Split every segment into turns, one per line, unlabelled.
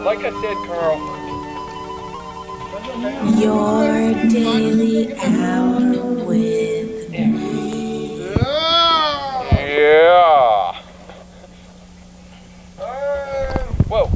Like I said, Carl.
Your daily hour with me.
Yeah. Whoa.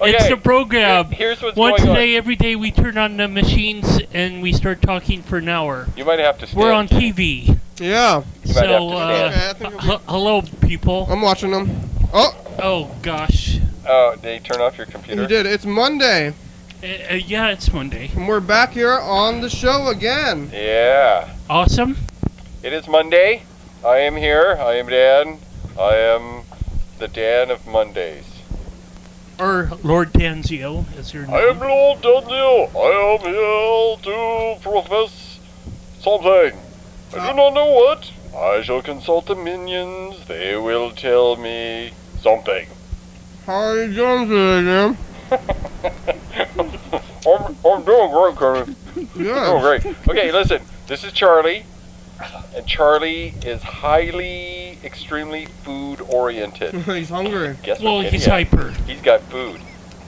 It's the program.
Here's what's
Once
going
a
on.
day, every day, we turn on the machines and we start talking for an hour.
You might have to stand.
We're on TV.
Yeah.
You might have to stand.
Hello, people.
I'm watching them. Oh.
Oh, gosh.
Oh, did you turn off your computer?
You did. It's Monday.
Yeah, it's Monday.
And we're back here on the show again.
Yeah.
Awesome.
It is Monday. I am here. I am Dan. I am the Dan of Mondays.
Or Lord Danzio, as your name.
I am Lord Danzio. I am here to profess something. I do not know what. I shall consult the minions. They will tell me something.
How are you doing today, Dan?
I'm doing great, Curry.
Yeah.
Oh, great. Okay, listen. This is Charlie. And Charlie is highly, extremely food-oriented.
He's hungry.
Guess
Well,
what
he's
kid
hyper.
He's got food.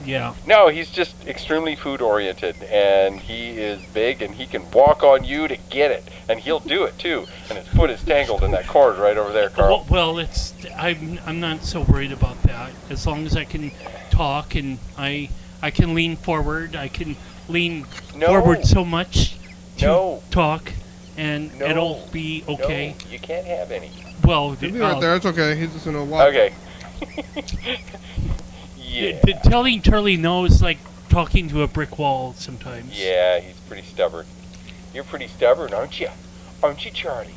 Yeah.
No, he's just extremely food-oriented, and he is big, and he can walk on you to get it, and he'll do it too. And his foot is tangled in that cord right over there, Carl.
Well, I'm not so worried about that. As long as I can talk and I can lean forward, I can lean forward so much to talk, and it'll be okay.
No, you can't have any.
Well,
He'll be right there. It's okay. He's just gonna walk.
Okay. Yeah.
Telling Charlie no is like talking to a brick wall sometimes.
Yeah, he's pretty stubborn. You're pretty stubborn, aren't you? Aren't you, Charlie?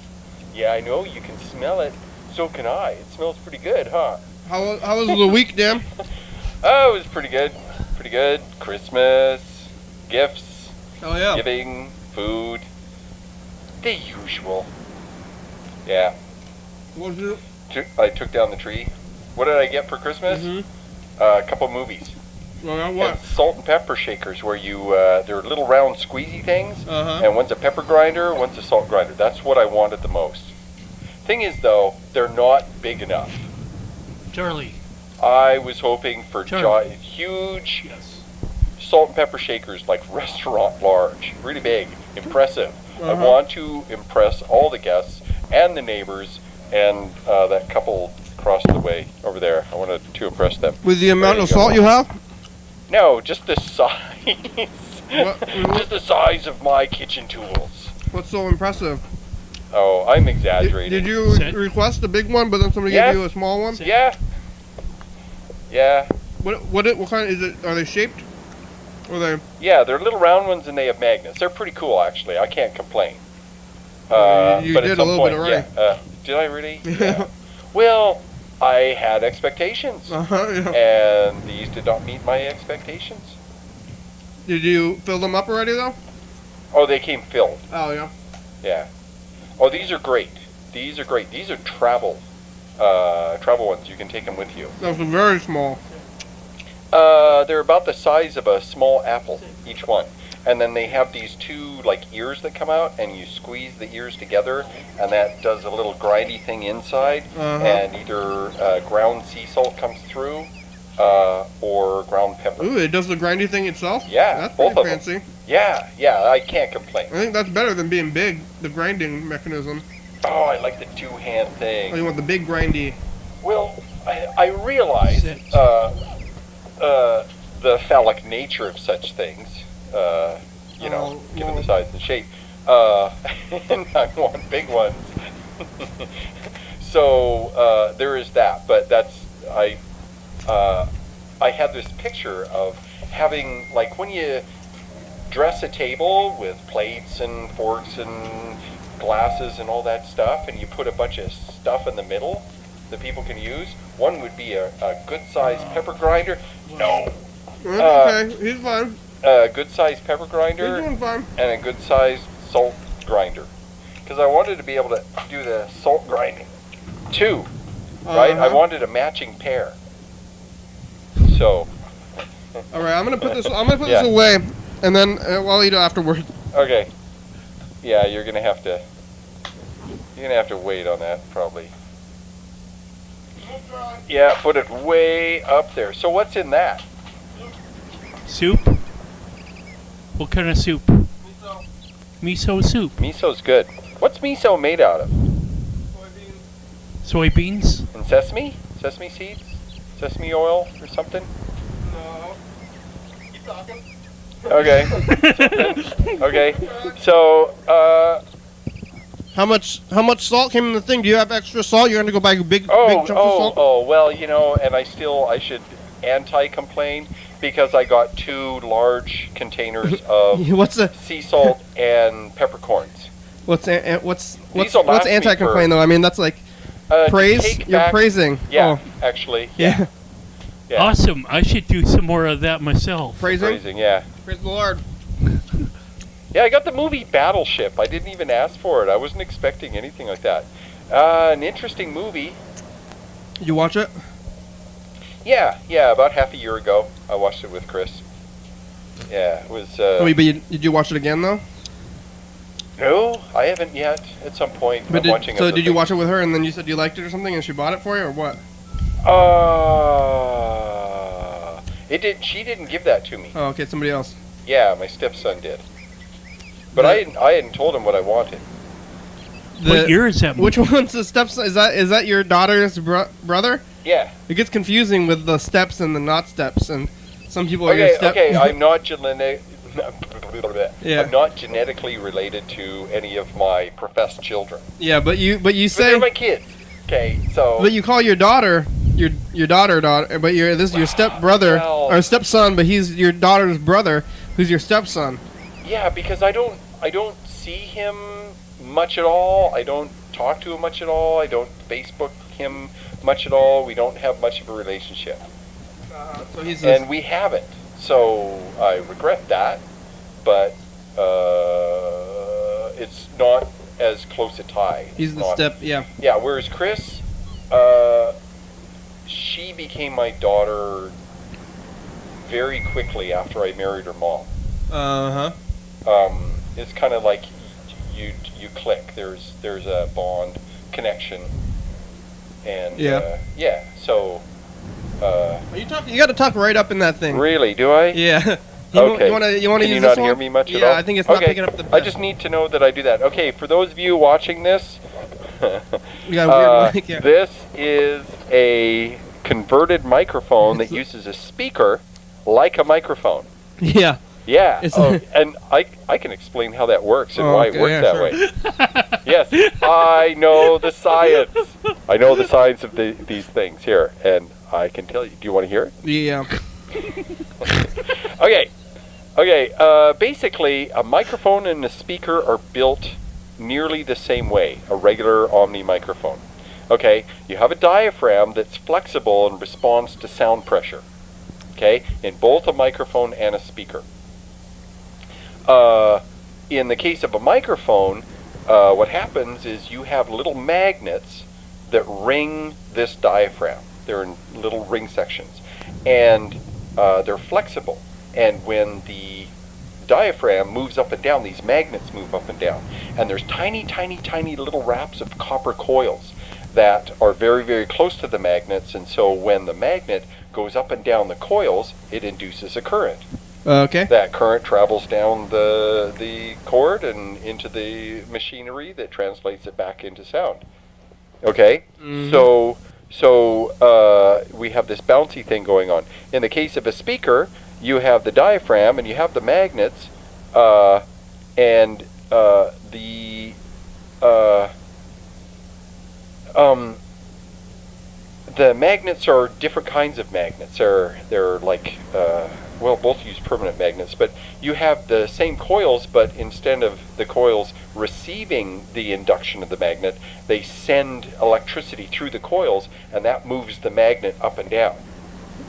Yeah, I know. You can smell it. So can I. It smells pretty good, huh?
How was the week, Dan?
Oh, it was pretty good. Pretty good. Christmas, gifts,
Oh yeah.
giving, food, the usual. Yeah.
What did you?
I took down the tree. What did I get for Christmas? A couple movies.
Well, what?
And salt and pepper shakers, where you they're little round squeezy things,
Uh-huh.
and one's a pepper grinder, one's a salt grinder. That's what I wanted the most. Thing is, though, they're not big enough.
Charlie.
I was hoping for
Charlie.
huge
Yes.
salt and pepper shakers, like restaurant large, really big, impressive. I
Uh-huh.
want to impress all the guests and the neighbors and that couple across the way over there. I wanted to impress them.
With the amount
There
of
you go.
salt you have?
No, just the size.
What?
Just the size of my kitchen tools.
What's so impressive?
Oh, I'm exaggerating.
Did you
Sit.
request a big one, but then somebody
Yes.
gave you a small one?
Yeah. Yeah.
What kind is it? Are they shaped? Or they?
Yeah, they're little round ones and they have magnets. They're pretty cool, actually. I can't complain.
You
but
did
at some
a little
point,
bit already.
Yeah. Did I really? Yeah. Well, I had expectations.
Yeah.
And these did not meet my expectations.
Did you fill them up already though?
Oh, they came filled.
Oh yeah.
Yeah. Oh, these are great. These are great. These are travel ones. You can take them with you.
Those are very small.
They're about the size of a small apple, each one. And then they have these two like ears that come out, and you squeeze the ears together, and that does a little grindy thing inside.
Uh-huh.
And either ground sea salt comes through, or ground pepper.
Ooh, it does the grindy thing itself?
Yeah,
That's
both
pretty
of them.
fancy.
Yeah, I can't complain.
I think that's better than being big, the grinding mechanism.
Oh, I like the two-hand
Oh,
thing.
you want the big grindy.
Well, I realize
Sit.
the phallic nature of such things, given the size and shape. And I want big ones. So there is that, but I had this picture of having, like, when you dress a table with plates and forks and glasses and all that stuff, and you put a bunch of stuff in the middle that people can use. One would be a good-sized pepper grinder. No.
Okay, he's fine.
A good-sized pepper grinder
He's doing fine.
and a good-sized salt grinder. Because I wanted to be able to do the salt grinding too, right? I wanted a matching pair. So.
All right, I'm gonna put this away, and then I'll eat it afterwards.
Okay. Yeah, you're gonna have to wait on that probably. Yeah, put it way up there. So what's in that?
Soup? What kind of soup? Miso soup.
Miso's good. What's miso made out of?
Soybeans?
And sesame? Sesame seeds? Sesame oil or something?
No. Keep talking.
Okay. Okay. So,
How much salt came in the thing? Do you have extra salt? You're gonna go buy a big chunk of salt?
well, you know, and I should anti-complain because I got 2 large containers of
What's the
sea salt and peppercorns.
what's
Thes'll last me
anti-complaint
for-
though? I mean, that's like
To
praise.
take
You're
back-
praising.
Yeah,
Oh,
actually.
yeah.
Yeah.
Awesome. I should do some more of that myself.
Praising.
Yeah.
Praise the Lord.
Yeah, I got the movie Battleship. I didn't even ask for it. I wasn't expecting anything like that. An interesting movie.
Did you watch it?
Yeah, about half a year ago. I watched it with Chris. Yeah, it was...
Did you watch it again though?
No, I haven't yet. At some point, I'm watching
so
other
did you
things.
watch it with her and then you said you liked it or something and she bought it for you or what?
She didn't give that to me.
Oh, okay, somebody else.
Yeah, my stepson did. But I hadn't told him what I wanted.
What year is that movie?
Which one's the stepson? Is that your daughter's brother?
Yeah.
It gets confusing with the steps and the not steps, and some people are your
Okay,
step.
okay. I'm not
Yeah.
I'm not genetically related to any of my professed children.
Yeah, but you
But
say
they're my kids. Okay, so.
but you call your daughter your daughter, but this is your step brother
Well-
or stepson, but he's your daughter's brother, who's your stepson.
Yeah, because I don't see him much at all. I don't talk to him much at all. I don't Facebook him much at all. We don't have much of a relationship,
So he's
and we haven't. So I regret that, but it's not as close a tie.
he's
It's
the
not-
step. Yeah.
Yeah. Whereas Chris, she became my daughter very quickly after I married her mom. It's kind of like you click. There's a bond connection, and
Yeah.
So
You got to talk right up in that thing.
really, do I?
Yeah.
Okay.
You want to
Can
use
you
this
not hear
one?
me much at
Yeah,
all?
I think it's not
Okay.
picking up the.
I just need to know that I do that. Okay, for those of you watching this,
You got a weird mic, yeah.
this is a converted microphone that uses a speaker like a microphone.
Yeah.
Yeah,
It's-
and I can explain how that works and
Oh,
why
okay,
it works
yeah,
that
sure.
way. Yes, I know the science. I know the science of these things here, and I can tell you. Do you want to hear it?
Yeah.
Okay. Basically, a microphone and a speaker are built nearly the same way, a regular Omni microphone. Okay, you have a diaphragm that's flexible and responds to sound pressure. Okay, in both a microphone and a speaker. In the case of a microphone, what happens is you have little magnets that ring this diaphragm. They're in little ring sections, and they're flexible. And when the diaphragm moves up and down, these magnets move up and down. And there's tiny, tiny, tiny little wraps of copper coils that are very, very close to the magnets. And so when the magnet goes up and down the coils, it induces a current.
Okay.
That current travels down the cord and into the machinery that translates it back into sound. Okay?
Mhm.
So we have this bouncy thing going on. In the case of a speaker, you have the diaphragm and you have the magnets, the magnets are different kinds of magnets. They're like both use permanent magnets, but you have the same coils, but instead of the coils receiving the induction of the magnet, they send electricity through the coils, and that moves the magnet up and down.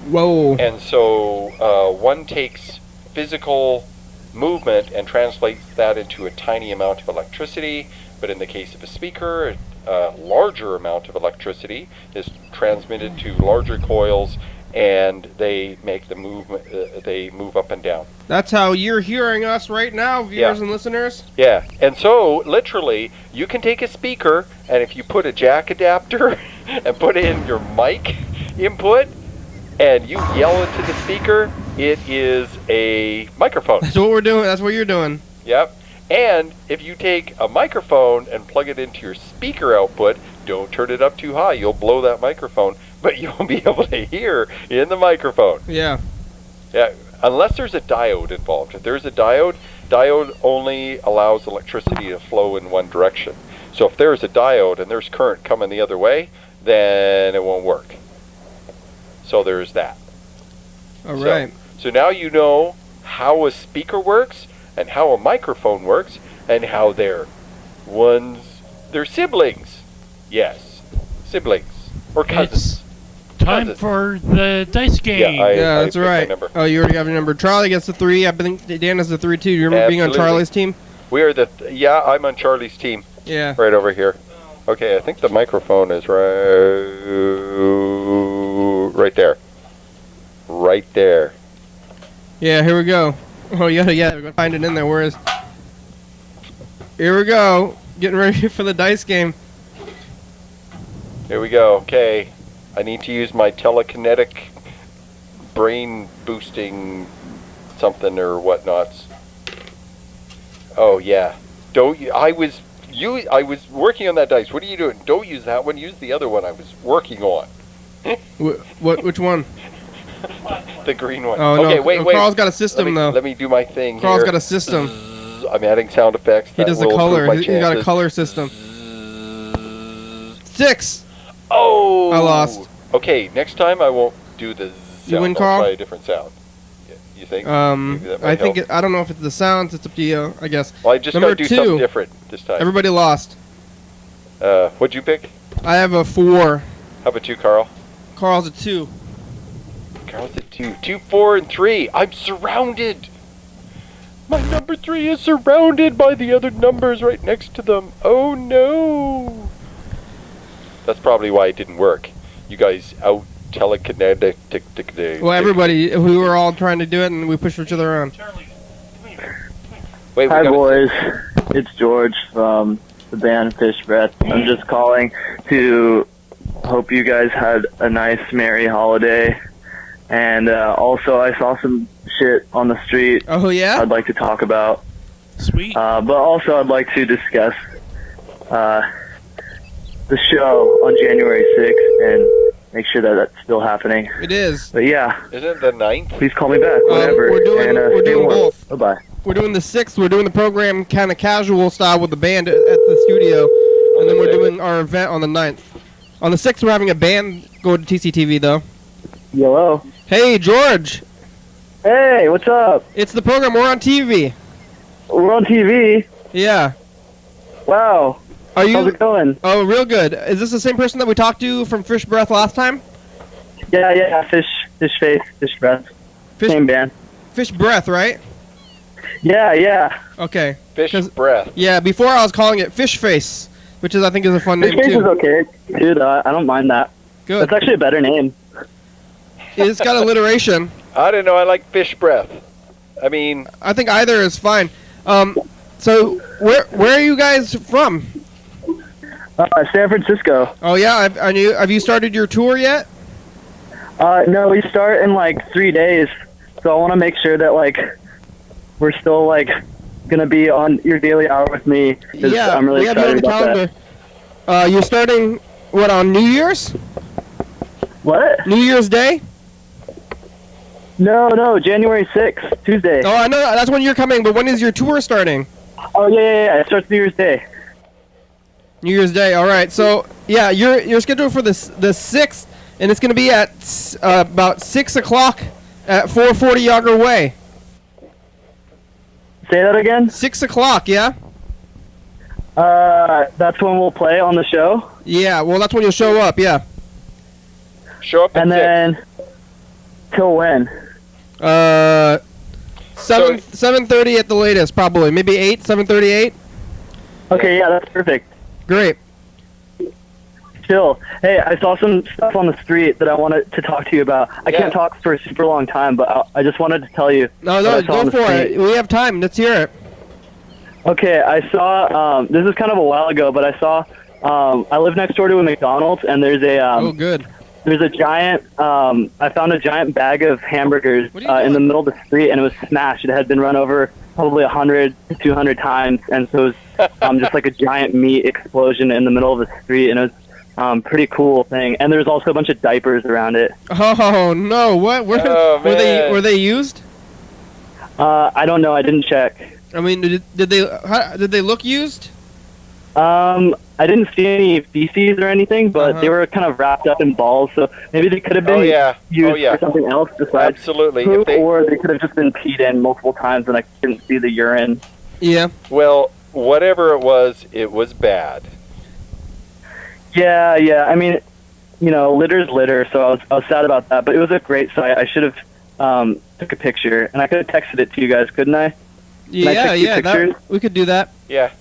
Whoa.
And so one takes physical movement and translates that into a tiny amount of electricity, but in the case of a speaker, a larger amount of electricity is transmitted to larger coils, and they make the movement. They move up and down.
That's how you're hearing us right now, viewers
Yeah.
and listeners.
Yeah, and so literally, you can take a speaker, and if you put a jack adapter and put in your mic input, and you yell into the speaker, it is a microphone.
That's what we're doing. That's what you're doing.
Yep. And if you take a microphone and plug it into your speaker output, don't turn it up too high. You'll blow that microphone, but you'll be able to hear in the microphone.
Yeah.
Yeah. Unless there's a diode involved. If there's a diode only allows electricity to flow in one direction. So if there's a diode and there's current coming the other way, then it won't work. So there's that.
All right.
So now you know how a speaker works and how a microphone works and how they're siblings. Yes, siblings or cousins.
It's time for the dice game.
Yeah, that's right. Oh, you already have your number. Charlie gets the 3. I think Dan has the 3 too. Do you remember being on Charlie's team?
We are I'm on Charlie's team.
Yeah.
Right over here. Okay, I think the microphone is right there. Right there.
Yeah, here we go. Oh, we're gonna find it in there. Where is? Here we go. Getting ready for the dice game.
Here we go. Okay, I need to use my telekinetic brain boosting something or whatnots. Oh yeah. I was working on that dice. What are you doing? Don't use that one. Use the other one I was working on.
Which one?
The green one.
Oh,
okay,
no.
wait.
Carl's got a system, though.
Let me do my thing
Carl's
here.
got a system.
I'm adding sound effects.
He does the color. He's got a color system. 6!
Oh!
I lost.
Okay, next time I won't do the sound.
You win,
I'll
Carl?
try a different sound. You think?
I think I don't know if it's the sounds. It's up to you, I guess.
Well, I just got to do something different this time.
Everybody lost.
What'd you pick?
I have a 4.
How about you, Carl?
Carl's a 2.
Carl's a 2. 2, 4, and 3. I'm surrounded. My number 3 is surrounded by the other numbers right next to them. Oh no. That's probably why it didn't work. You guys out telekinetic.
Well, everybody, we were all trying to do it, and we pushed each other around.
Charlie, come here.
Wait,
hi, boys. It's George from the band Fish Breath. I'm just calling to hope you guys had a nice, merry holiday. And also, I saw some shit on the street.
Oh, yeah?
I'd like to talk about.
Sweet.
But also, I'd like to discuss the show on January 6th and make sure that that's still happening.
It is.
But yeah.
Isn't it the 9th?
Please call me back whenever.
We're doing both.
Bye-bye.
We're doing the 6th. We're doing the program kind of casual style with the band at the studio. And then we're doing our event on the 9th. On the 6th, we're having a band go to TCTV, though.
Hello.
Hey, George.
Hey, what's up?
It's the program. We're on TV.
We're on TV?
Yeah.
Wow.
Are you?
How's it going?
Oh, real good. Is this the same person that we talked to from Fish Breath last time?
Yeah, Fish Face, Fish Breath. Same band.
Fish Breath, right?
Yeah.
Okay.
Fish Breath.
Yeah, before I was calling it Fish Face, which I think is a fun
Fish
name
Face
too.
is okay. Dude, I don't mind that.
Good.
That's actually a better name.
It's got alliteration.
I don't know. I like Fish Breath. I mean,
I think either is fine. So where are you guys from?
San Francisco.
Oh yeah, have you started your tour yet?
No, we start in like 3 days, so I want to make sure that like we're still like gonna be on your daily hour with me.
Yeah,
I'm really
we have you on
excited
the
about
calendar.
that.
You're starting what on New Year's?
What?
New Year's Day?
No, January 6th, Tuesday.
Oh, I know that's when you're coming, but when is your tour starting?
Oh yeah. It starts New Year's Day.
New Year's Day. All right. So yeah, you're scheduled for the 6th, and it's going to be at about 6 o'clock at 440 Yager Way.
Say that again.
6 o'clock. Yeah.
That's when we'll play on the show.
Yeah. Well, that's when you'll show up. Yeah.
show up at
And
6.
then till when?
7:30 at the latest, probably. Maybe 7:38.
Okay, yeah, that's perfect.
Great.
Chill. Hey, I saw some stuff on the street that I wanted to talk to you about. I can't talk for a super long time, but I just wanted to tell you.
No, go for it. We have time. Let's hear it.
Okay, I saw, this is kind of a while ago, but I saw I live next door to a McDonald's, and there's a
Oh, good.
there's a giant. I found a giant bag of hamburgers
What are you
in the
doing?
middle of the street, and it was smashed. It had been run over probably 100 to 200 times, and so it was just like a giant meat explosion in the middle of the street, and it was pretty cool thing. And there's also a bunch of diapers around it.
Oh no! What were
man.
they used?
I don't know. I didn't check.
I mean, did they look used?
I didn't see any feces or anything, but they were kind of wrapped up in balls, so maybe they could have been used for something else besides
Absolutely.
poop, or they could have just been peed in multiple times and I couldn't see the urine.
Yeah.
Well, whatever it was bad.
Yeah. I mean, litter's litter, so I was sad about that, but it was a great site. I should have took a picture, and I could have texted it to you guys, couldn't I?
Yeah. We could do that.
Yeah.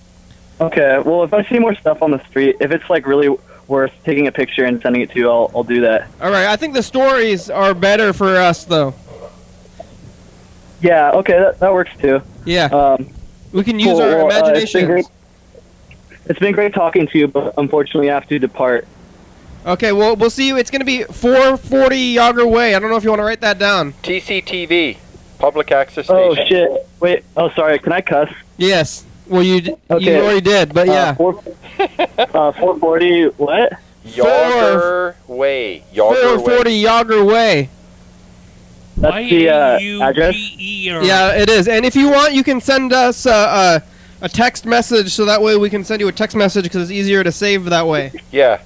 Okay, well, if I see more stuff on the street, if it's like really worth taking a picture and sending it to you, I'll do that.
All right. I think the stories are better for us, though.
Yeah, okay, that works too.
Yeah. We can use our imagination.
It's been great talking to you, but unfortunately I have to depart.
Okay, well, we'll see you. It's going to be 440 Yager Way. I don't know if you want to write that down.
TCTV, public access station.
Oh, shit. Wait, sorry, can I cuss?
Yes. Well, you
Okay.
already did, but yeah.
440, what?
Yager Way.
440 Yager Way.
That's the address?
YDHWM.
Yeah, it is. And if you want, you can send us a text message, so that way we can send you a text message because it's easier to save that way.
Yeah.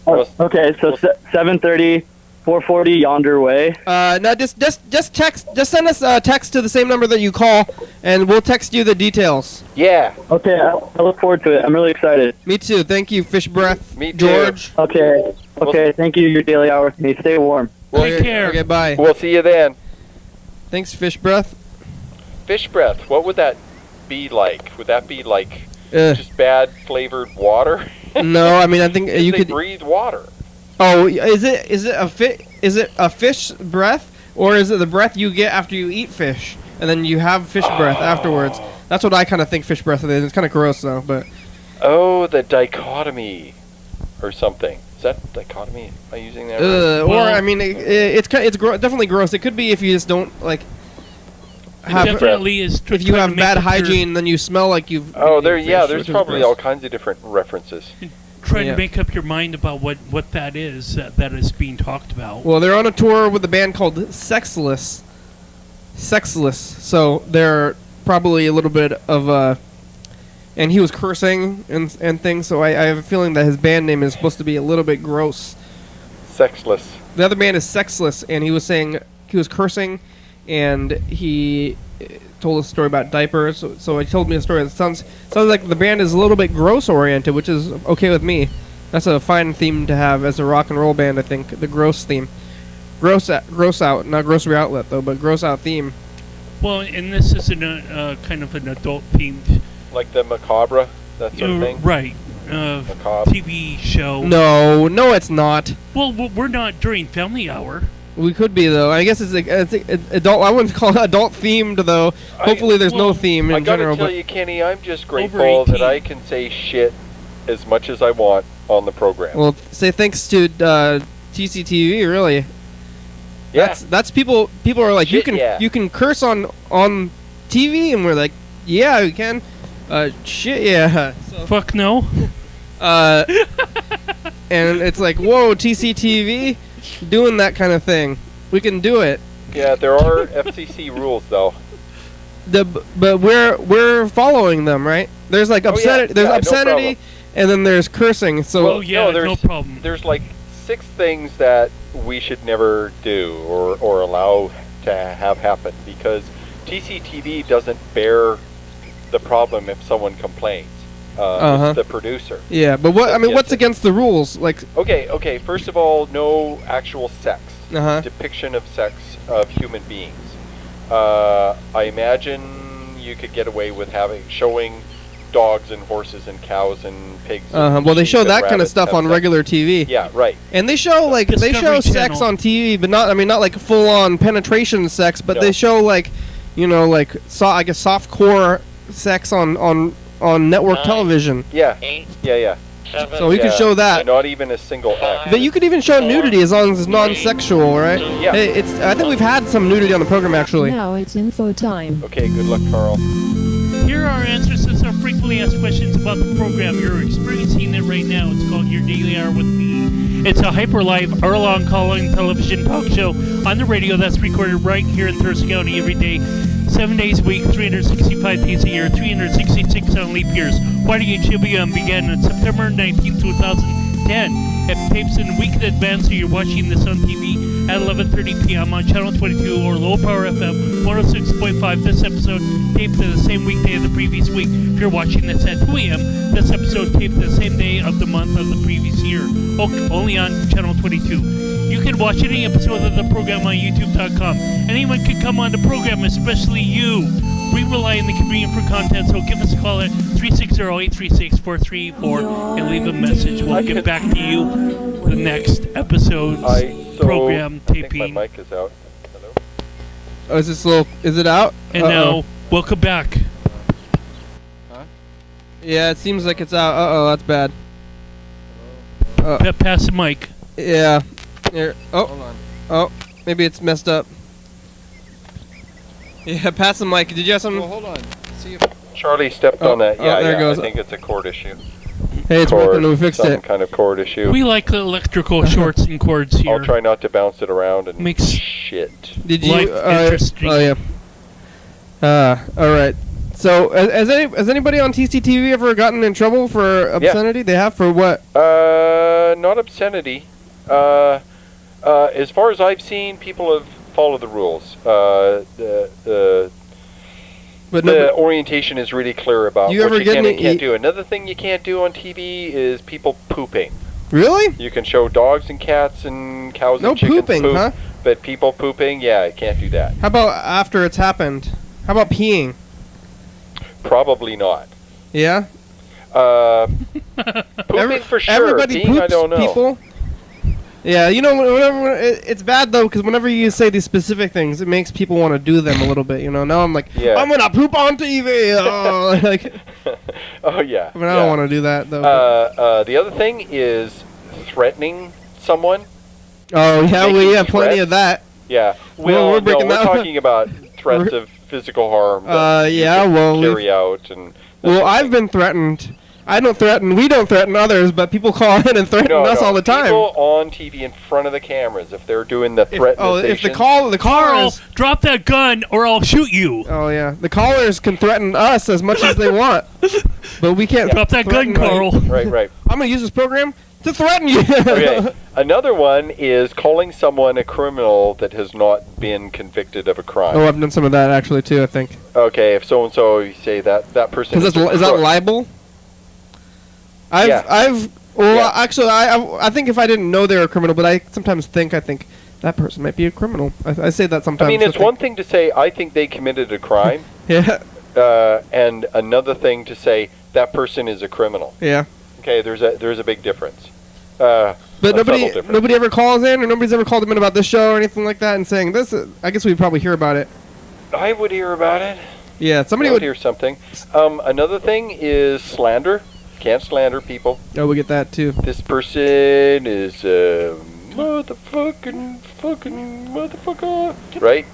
Okay, so 730, 440 Yonder Way.
No, just send us a text to the same number that you call, and we'll text you the details.
Yeah.
Okay, I look forward to it. I'm really excited.
Me too. Thank you, Fish Breath.
Me too.
George.
Okay, thank you, your daily hour with me. Stay warm.
Take care.
Okay, bye.
We'll see you then.
Thanks, Fish Breath.
Fish breath. What would that be like? Would that be like
Ugh.
just bad flavored water?
No, I mean I think you
they
could.
breathe water.
Oh, is it a fish breath, or is it the breath you get after you eat fish, and then you have fish breath afterwards? That's what I kind of think fish breath is. It's kind of gross though, but.
Oh, the dichotomy, or something. Is that dichotomy? Am I using that right?
Or I mean, it's definitely gross. It could be if you just don't like.
Definitely is.
If you have bad hygiene, then you smell like you've.
Oh,
eaten
there's
fish, which is
probably
gross.
all kinds of different references.
Try
Yeah.
to make up your mind about what that is that is being talked about.
Well, they're on a tour with a band called Sexless. So they're probably a little bit of and he was cursing and things. So I have a feeling that his band name is supposed to be a little bit gross.
Sexless.
The other band is Sexless, and he was saying he was cursing, and he told a story about diapers. So he told me a story that sounds like the band is a little bit gross oriented, which is okay with me. That's a fine theme to have as a rock and roll band, I think. The gross theme, gross out, not grocery outlet though, but gross out theme.
Well, and this is kind of an adult themed,
Like the macabre, that sort of thing.
right?
Macabre.
TV show.
No, it's not.
Well, we're not during Family Hour.
We could be though. I guess it's adult. I wouldn't call it adult themed though. Hopefully, there's no theme
I
in
gotta
general.
tell
But
you, Kenny, I'm just
Over
grateful that
18.
I can say shit as much as I want on the program.
well, say thanks to TCTV. Really,
yeah.
that's people. People are like,
Shit,
you can curse on TV, and we're like, yeah, we can. Shit, yeah. So,
Fuck no.
and it's like, whoa, TCTV, doing that kind of thing. We can do it.
Yeah, there are FCC rules though.
But we're following them, right? There's like obscenity. There's
no
obscenity, and then there's cursing. So
Well,
Oh yeah,
no,
no problem.
There's like 6 things that we should never do or allow to have happen because TCTV doesn't bear the problem if someone complains. It's the producer.
yeah. But what I mean,
Yes,
what's
yes.
against the rules? Like,
Okay. First of all, no actual sex.
uh-huh.
Depiction of sex of human beings. I imagine you could get away with showing dogs and horses and cows and pigs. And
Well, they show
sheep and
that kind of
rabbits
stuff
have
on
sex.
regular TV.
Yeah, right.
And they show
Discovery
sex
Channel.
on TV, but not like full on penetration sex, but
No.
they show like I guess softcore sex on network television.
Yeah.
So we could show that.
Not even a single X.
But you could even show nudity as long as it's non-sexual, right?
Yeah.
Hey, I think we've had some nudity on the program actually.
Now it's info time.
Okay, good luck, Carl.
Here are answers to some frequently asked questions about the program. You're experiencing it right now. It's called Your Daily Hour with Me. It's a hyper-live, hour-long call-in television talk show on the radio that's recorded right here in Thurston County every day, 7 days a week, 365 days a year, 366 on leap years. YDHWM began on September 19, 2010. It tapes in a week in advance, so you're watching this on TV at 11:30 p.m. on Channel 22 or Low Power FM 106.5. This episode taped the same weekday of the previous week. If you're watching this at 2 a.m., this episode taped the same day of the month of the previous year, only on Channel 22. You can watch any episode of the program on YouTube.com. Anyone can come on the program, especially you. We rely on the community for content, so give us a call at 360-836-434 and leave a message. We'll get back to you the next episode's program
I
taping.
think my mic is out. Hello?
Oh, is it out?
And now, welcome back.
Yeah, it seems like it's out. That's bad.
Pass the mic.
Yeah. Here. Oh. Hold on. Oh, maybe it's messed up. Yeah, pass the mic. Did you have something?
Well, hold on. See if
Charlie stepped on that. Yeah,
there it goes.
I think it's a cord issue.
Hey, it's working. We fixed
some
it.
kind of cord issue.
We like electrical shorts and cords here.
I'll try not to bounce it around and
Makes
shit.
Did you?
life interesting.
Oh yeah. All right. So, has anybody on TCTV ever gotten in trouble for obscenity? They have for what?
Not obscenity. As far as I've seen, people have followed the rules.
But
The orientation is really clear about
You
what
ever
you
get
can and
any-
can't do. Another thing you can't do on TV is people pooping.
Really?
You can show dogs and cats and cows
No
and chickens
pooping,
poop,
huh?
but people pooping, yeah, you can't do that.
How about after it's happened? How about peeing?
Probably not.
Yeah.
Pooping for sure.
Everybody
Peeing,
poops,
I don't know.
people. Yeah, you know, whenever it's bad though, because whenever you say these specific things, it makes people want to do them a little bit. You know, now I'm like,
Yeah.
I'm gonna poop on TV. Oh, like,
Oh yeah.
but I don't want to do that though.
The other thing is threatening someone.
Oh yeah, we
making
have plenty of that.
Yeah.
Well, we're breaking that one.
talking about threats of physical harm. that you
yeah,
can
well,
carry out and. that
Well,
sort of
I've
thing.
been threatened. We don't threaten others, but people call in and threaten
No,
us all the time.
People on TV in front of the cameras, if they're doing the
If
threat.
the
Carl,
callers.
drop that gun or I'll shoot you.
Oh yeah, the callers can threaten us as much as they want, but we can't.
Drop that gun,
threaten-
Carl.
Right.
I'm gonna use this program to threaten you.
Okay. Another one is calling someone a criminal that has not been convicted of a crime.
Oh, I've done some of that actually too. I think.
Okay, if so and so, you say that person.
Is that
crook.
libel?
Yeah.
Actually, I think if I didn't know they were a criminal, but I sometimes think that person might be a criminal. I say that sometimes.
I mean, it's one thing to say I think they committed a crime,
Yeah.
and another thing to say that person is a criminal.
Yeah.
Okay, there's a big difference.
But
a subtle
nobody
difference.
ever calls in, or nobody's ever called them in about this show or anything like that, and saying this. I guess we'd probably hear about it.
I would hear about it.
Yeah, somebody
I would
would.
hear something. Another thing is slander. Can't slander people.
Oh, we get that too.
This person is fucking motherfucker. Right?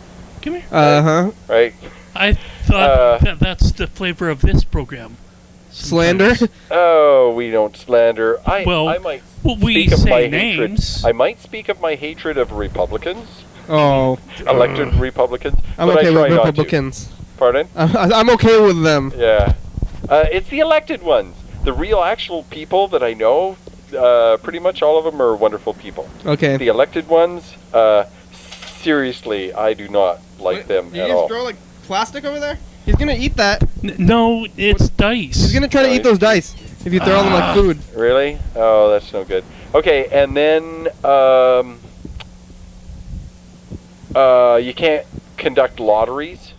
Come here.
Huh.
Right?
I thought that's the flavor of this program.
Slander.
Oh, we don't slander. I might
we
speak of my
say
hatred.
names.
I might speak of my hatred of Republicans,
Oh.
elected Republicans.
I'm
but
okay
I try
with
not to.
Republicans.
Pardon?
I'm okay with them.
Yeah. It's the elected ones. The real, actual people that I know, pretty much all of them are wonderful people.
Okay.
The elected ones, seriously, I do not like them at all.
throw like plastic over there? He's gonna eat that.
No, it's dice.
He's gonna try to eat those dice if you throw them like food.
Really? Oh, that's no good. Okay, and then you can't conduct lotteries.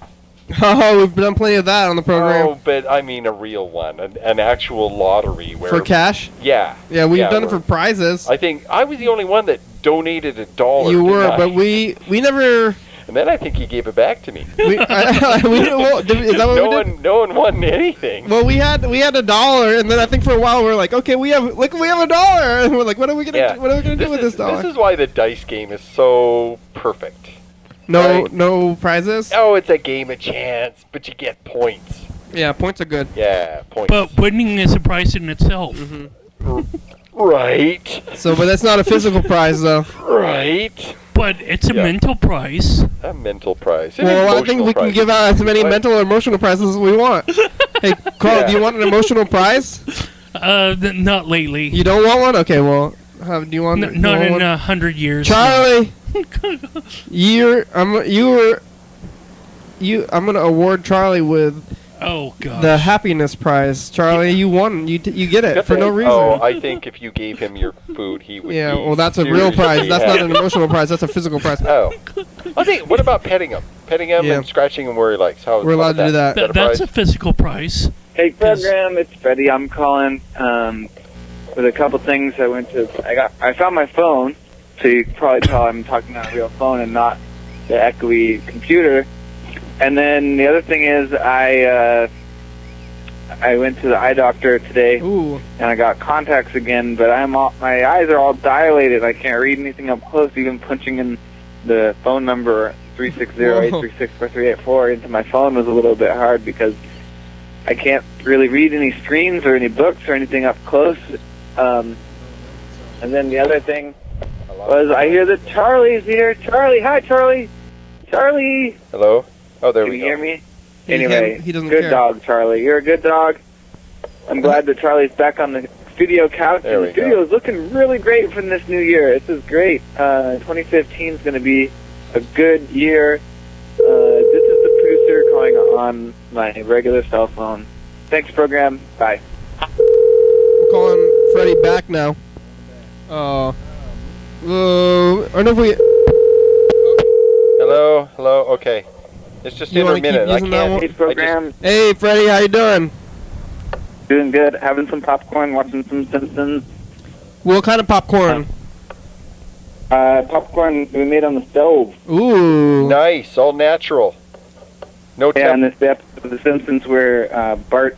Oh, we've done plenty of that on the program.
Oh, but I mean a real one, an actual lottery where
For cash?
Yeah.
Yeah, we've done it
where-
for prizes.
I think I was the only one that donated $1.
You were,
didn't I?
but we never.
And then I think he gave it back to me.
We didn't, well, is that what we did?
No one won anything.
Well, we had $1, and then I think for a while we were like, okay, we have $1, and we're like, what are we gonna do with this dollar?
This is why the dice game is so perfect.
No prizes.
Oh, it's a game of chance, but you get points.
Yeah, points are good.
Yeah, points.
But winning is a prize in itself.
Right.
So, but that's not a physical prize, though.
Right.
But it's a mental prize.
A mental prize.
Well, I think we can give out as many mental or emotional prizes as we want. Hey, Carl, do you want an emotional prize?
Not lately.
You don't want one? Okay, well, do you want?
Not in 100 years.
Charlie, I'm gonna award Charlie with the happiness prize. Charlie, you won. You get it for no reason.
Oh, I think if you gave him your food, he would.
Yeah, well, that's a real prize. That's not an emotional prize. That's a physical prize.
Oh, I think. What about petting him? Petting him and scratching him where he likes.
We're allowed to do that.
That's a physical prize.
Hey, program. It's Freddie. I'm calling with a couple things. I found my phone, so you can probably tell I'm talking on a real phone and not the echoey computer. And then the other thing is I went to the eye doctor today, and I got contacts again, but my eyes are all dilated. I can't read anything up close. Even punching in the phone number 360-836-4384 into my phone was a little bit hard because I can't really read any screens or any books or anything up close. And then the other thing was I hear that Charlie's here. Charlie, hi, Charlie. Charlie.
Hello. Oh, there
we go. Can you hear me? Anyway,
he doesn't
good
care.
Dog, Charlie. You're a good dog. I'm glad that Charlie's back on the studio couch.
There
the studio is looking really great for this new year. This is great. 2015 is going to be a good year. This is the producer calling on my regular cell phone. Thanks, program. Bye.
We're calling Freddie back now. I don't know if we...
Hello. Okay. It's just
You wanna keep
intermittent. I
using that one?
can't.
Hey, program.
Hey, Freddie, how you doing?
Doing good. Having some popcorn, watching some Simpsons.
What kind of popcorn?
Popcorn we made on the stove.
Ooh.
Nice. All natural. No
Yeah, and this episode of The Simpsons where Bart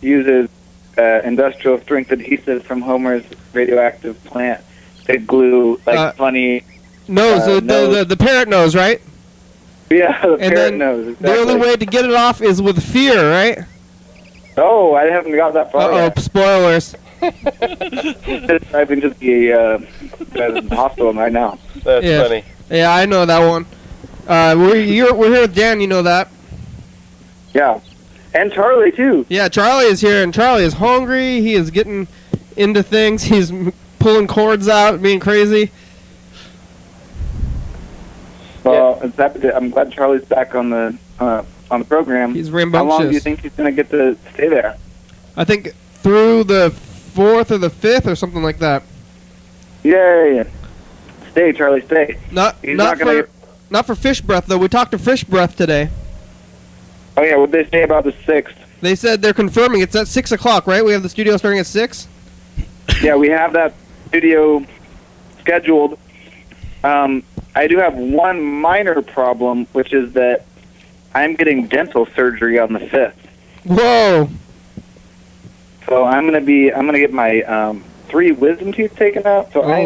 uses industrial strength adhesive from Homer's radioactive plant to glue funny
nose. The parrot nose, right?
Yeah, the
and
parrot nose. Exactly.
The only way to get it off is with fear, right?
Oh, I haven't got that far yet.
Spoilers.
I can just be in the hospital right now.
That's funny.
Yeah, I know that one. We're here with Dan, you know that.
Yeah. And Charlie, too.
Yeah, Charlie is here, and Charlie is hungry. He is getting into things. He's pulling cords out, being crazy.
Well, I'm glad Charlie's back on the program.
He's rambunctious.
How long do you think he's going to get to stay there?
I think through the 4th or the 5th or something like that.
Yeah. Stay, Charlie, stay.
Not for fish breath, though. We talked to fish breath today.
Oh, yeah, what did they say about the 6th?
They said they're confirming it's at 6 o'clock, right? We have the studio starting at 6?
Yeah, we have that studio scheduled. I do have one minor problem, which is that I'm getting dental surgery on the 5th.
Whoa.
So I'm gonna get my 3 wisdom teeth taken out. So I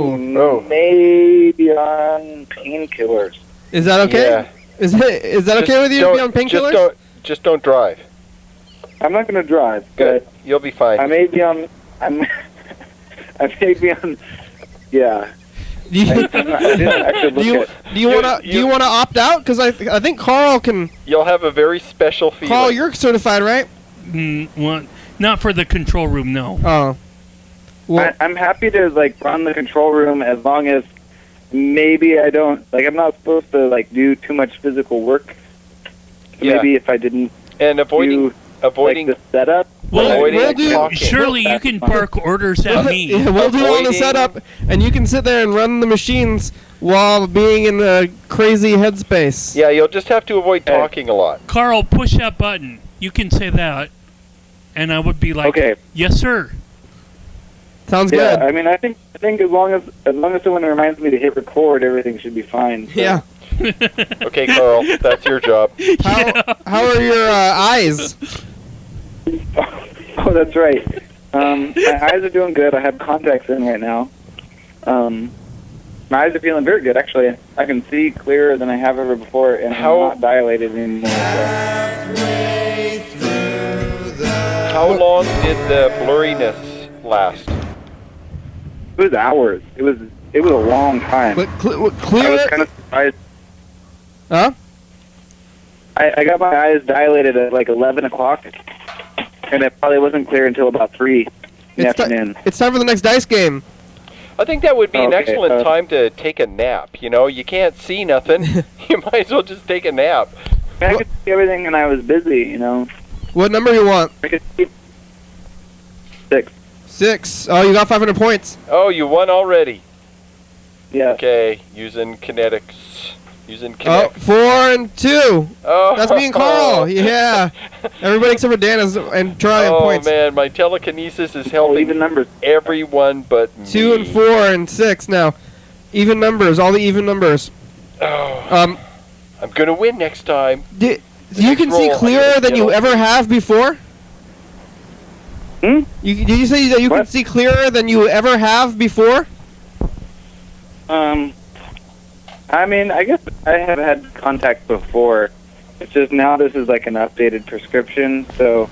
may be on painkillers.
Is that okay?
Yeah.
Is that okay with you to be on painkillers?
Just don't drive.
I'm not gonna drive.
Good. You'll be fine.
I may be on. I may be on. Yeah.
Do you want to opt out? Because I think Carl can.
You'll have a very special feeling.
Carl, you're certified, right?
Well, not for the control room, no.
Oh. Well,
I'm happy to run the control room as long as maybe I don't I'm not supposed to do too much physical work. So maybe if I didn't avoiding the setup.
Well, surely you can park orders at me.
Yeah, we'll do all the setup, and you can sit there and run the machines while being in a crazy headspace.
Yeah, you'll just have to avoid talking a lot.
Someone push that button. You can say that, and I would be like,
okay.
Yes, sir.
Sounds good.
I mean, I think as long as someone reminds me to hit record, everything should be fine. So.
Yeah.
Okay, Carl, that's your job.
How are your eyes?
Oh, that's right. My eyes are doing good. I have contacts in right now. My eyes are feeling very good, actually. I can see clearer than I have ever before, and I'm not dilated anymore.
How long did the blurriness last?
It was hours. It was a long time.
But
I was kind of surprised.
Huh?
I got my eyes dilated at like 11 o'clock, and it probably wasn't clear until about 3 in the afternoon.
It's time for the next dice game.
I think that would be an excellent time to take a nap. You know, you can't see nothing. You might as well just take a nap.
I could see everything, and I was busy, you know.
What number you want?
I could see 6.
6. Oh, you got 500 points.
Oh, you won already.
Yeah.
Okay, using kinetics.
Oh, 4 and 2.
Oh,
that's me and Carl. Yeah. Everybody except for Dan and Charlie have points.
Oh man, my telekinesis is helping
even numbers.
Everyone but me.
2 and 4 and 6 now. Even numbers, all the even numbers.
Oh, I'm gonna win next time.
You can see clearer than you ever have before? Did you say that you can see clearer than you ever have before?
I mean, I guess I have had contact before. It's just now this is like an updated prescription, so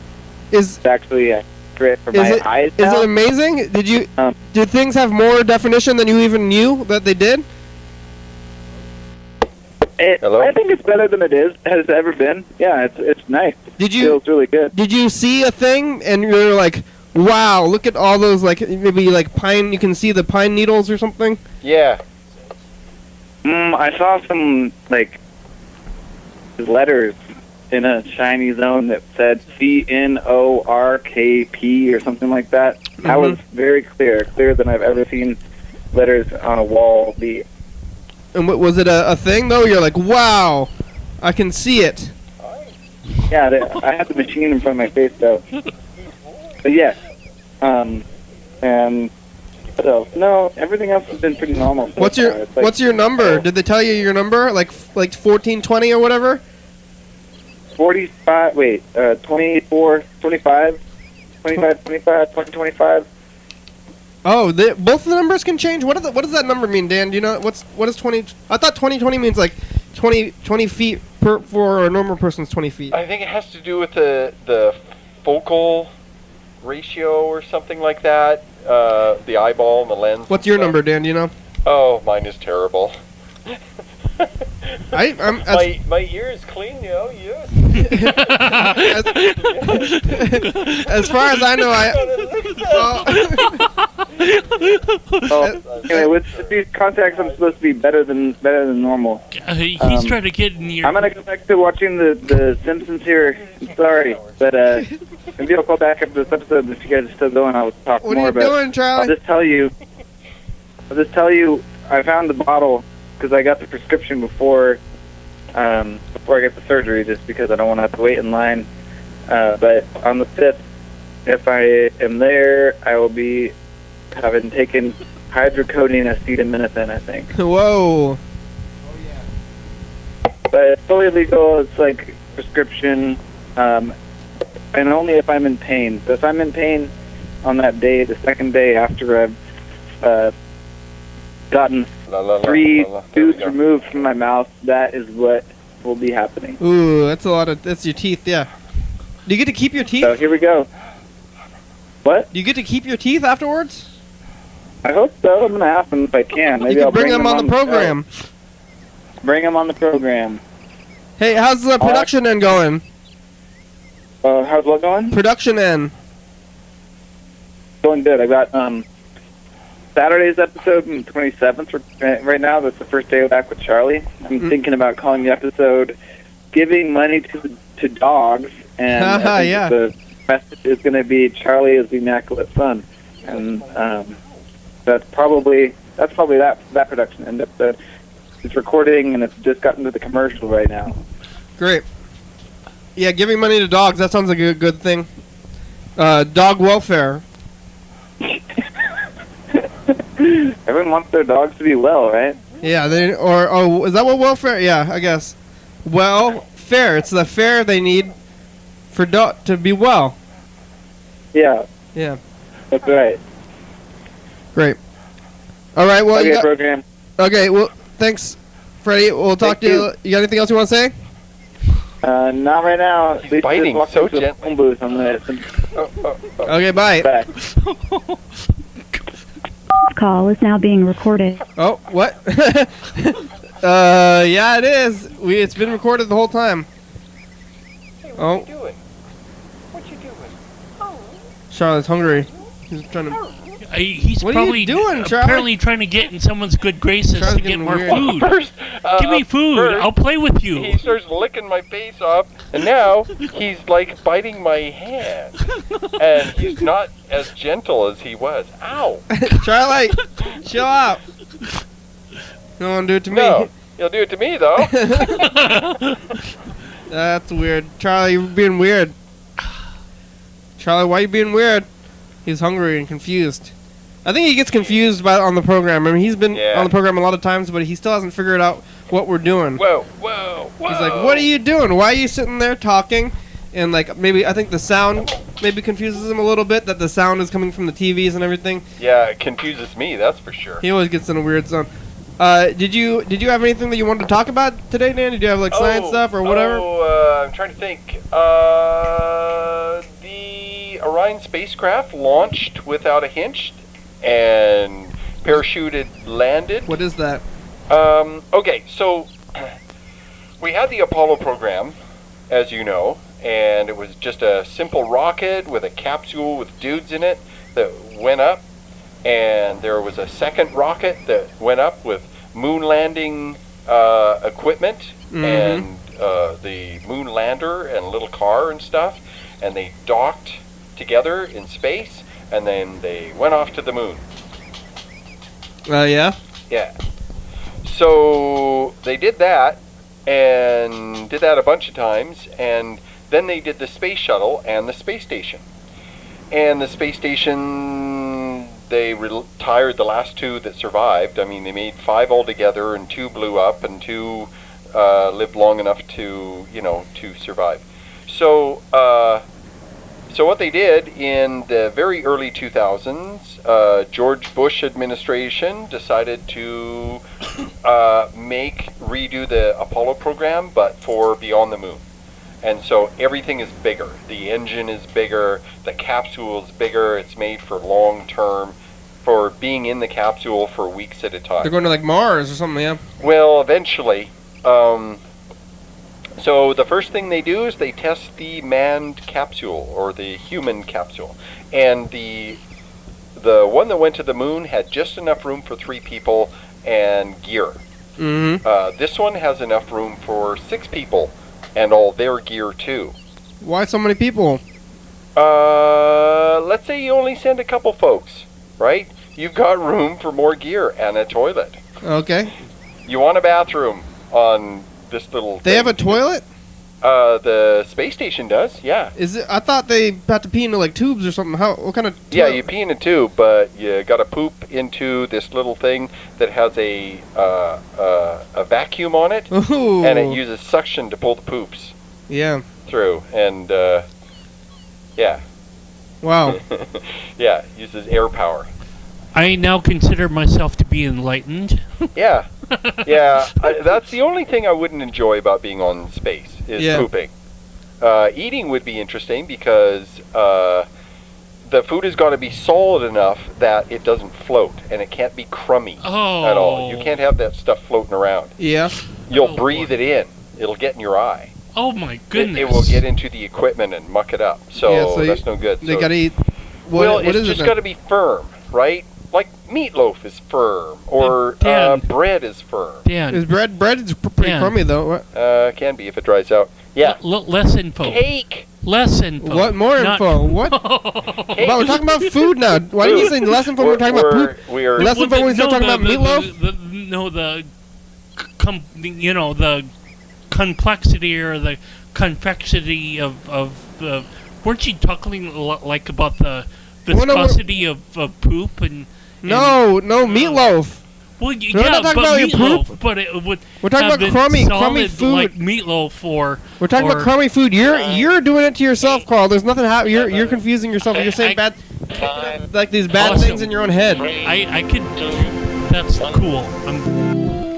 it's actually accurate for my eyes now.
Is it amazing? Did things have more definition than you even knew that they did?
I think it's better than it has ever been. Yeah, it's nice. It feels really good.
Did you see a thing and you're like, wow, look at all those, like, maybe like pine, you can see the pine needles or something?
Yeah.
I saw some, like, letters in a shiny zone that said CNORKP or something like that. That was very clearer than I've ever seen letters on a wall be.
And was it a thing, though? You're like, wow, I can see it.
Yeah, I had the machine in front of my face, though. But yes. And so, no, everything else has been pretty normal. So
what's your number? Did they tell you your number? Like 1420 or whatever?
45, 24, 25, 25, 25, 20, 25.
Oh, both the numbers can change? What does that number mean, Dan? Do you know what is 20? I thought 2020 means like 20 feet for a normal person's 20 feet.
I think it has to do with the focal ratio or something like that. The eyeball and the lens.
What's your number, Dan? Do you know?
Oh, mine is terrible.
My
ear is clean, you know. Yes.
As far as I know,
anyway, with these contacts, I'm supposed to be better than normal.
He's trying to get in the.
I'm gonna go back to watching the Simpsons here. Sorry, but maybe I'll call back after this episode if you guys are still going. I'll talk more.
What are you doing, Charlie?
I'll just tell you. I found the bottle because I got the prescription before I get the surgery, just because I don't want to have to wait in line. But on the 5th, if I am there, I will be having taken hydrocodone acetaminophen, I think.
Whoa.
But it's fully legal. It's like prescription, and only if I'm in pain. So if I'm in pain on that day, the second day after I've gotten 3 tooths removed from my mouth, that is what will be happening.
Ooh, that's your teeth, yeah. Do you get to keep your teeth?
So here we go. What?
Do you get to keep your teeth afterwards?
I hope so. I'm going to ask them if I can. Maybe
I'll
bring
them on the program.
Bring them on the program.
Hey, how's the production end going?
How's what going?
Production end.
Going good. I got Saturday's episode on the 27th right now. That's the first day back with Charlie. I'm thinking about calling the episode "Giving Money to Dogs," and I think the message is going to be Charlie is the immaculate son, and that's probably that production end episode. It's recording and it's just gotten to the commercial right now. Great.
Yeah, giving money to dogs, that sounds like a good thing. Dog welfare.
Everyone wants their dogs to be well, right?
Yeah, is that what welfare? Yeah, I guess. Welfare. It's the fare they need for to be well.
Yeah,
Yeah.
that's right.
Great. All right. Well,
Okay, program.
Okay. Well, thanks, Freddie. We'll talk to you. You got anything else you want to say?
Not right now.
He's biting so gently.
Booth. I'm gonna
Okay. Bye.
back.
Call is now being recorded.
Oh, what? Yeah, it is. It's been recorded the whole time.
Hey, what
Oh.
you doing? What you doing?
Charlotte's hungry. He's trying to.
He's
What are you
probably
doing, Charlie?
apparently trying to get in someone's good graces
Charlie's
to get
getting
more
weird.
food.
First,
Give me food.
first,
I'll play with you.
He starts licking my face off, and now he's like biting my hand. And he's not as gentle as he was. Ow!
Charlie, chill out. Don't do it to me.
No, he'll do it to me though.
That's weird. Charlie, you're being weird. Charlie, why are you being weird? He's hungry and confused. I think he gets confused on the program. I mean, he's been on the program a lot of times, but he still hasn't figured out what we're doing.
Whoa!
He's like, what are you doing? Why are you sitting there talking? And like, maybe I think the sound maybe confuses him a little bit, that the sound is coming from the TVs and everything.
Yeah, it confuses me, that's for sure.
He always gets in a weird zone. Did you have anything that you wanted to talk about today, Dan? Did you have like science stuff or whatever?
I'm trying to think. The Orion spacecraft launched without a hitch and parachuted landed.
What is that?
Okay, so we had the Apollo program, as you know, and it was just a simple rocket with a capsule with dudes in it that went up, and there was a second rocket that went up with moon landing equipment and the moon lander and a little car and stuff, and they docked together in space, and then they went off to the moon.
Yeah?
Yeah. So they did that, and did that a bunch of times, and then they did the space shuttle and the space station. And the space station, they retired the last two that survived. I mean, they made 5 altogether, and 2 blew up, and 2 lived long enough to, to survive. So, so what they did in the very early 2000s, George Bush administration decided to redo the Apollo program, but for beyond the moon. And so everything is bigger. The engine is bigger, the capsule is bigger, it's made for long term, for being in the capsule for weeks at a time.
They're going to like Mars or something, yeah?
Well, eventually. So the first thing they do is they test the manned capsule, or the human capsule. And the one that went to the moon had just enough room for 3 people and gear.
Mm-hmm.
This one has enough room for 6 people and all their gear too.
Why so many people?
Let's say you only send a couple folks, right? You've got room for more gear and a toilet.
Okay.
You want a bathroom on this little
They have a toilet?
The space station does, yeah.
Is it? I thought they had to pee into like tubes or something. What kind of toilet?
Yeah, you pee in a tube, but you gotta poop into this little thing that has a vacuum on it.
Ooh.
And it uses suction to pull the poops
Yeah.
through, and yeah.
Wow.
Yeah, uses air power.
I now consider myself to be enlightened.
Yeah. Yeah, that's the only thing I wouldn't enjoy about being on space, is pooping. Eating would be interesting because the food has got to be solid enough that it doesn't float, and it can't be crummy at all. You can't have that stuff floating around.
Yeah.
You'll breathe it in. It'll get in your eye.
Oh my goodness.
It will get into the equipment and muck it up. So, that's no good.
They
So-
gotta eat.
What
is
it's just
it?
got to be firm, right? Like meatloaf is firm, or
Dan.
bread is firm.
Dan.
Is bread is pretty
Dan.
crummy though. What?
Can be if it dries out. Yeah.
Less info.
Cake.
Less info.
What more
Not-
info? What?
Cake.
But we're talking about food now. Why didn't you say less info when we're talking about poop?
We're
Less info when we start talking about meatloaf?
The complexity or the convexity of weren't you talking like about the viscosity of poop and
No, meatloaf.
Well,
We're
yeah,
not talking
but
about your
meatloaf.
poop.
But it would
We're talking
have
about
been
crummy
solid
food.
like meatloaf or.
We're talking about crummy food. You're doing it to yourself, Carl. There's nothing you're confusing yourself. You're saying bad, like these bad things in your own head.
I could. That's cool.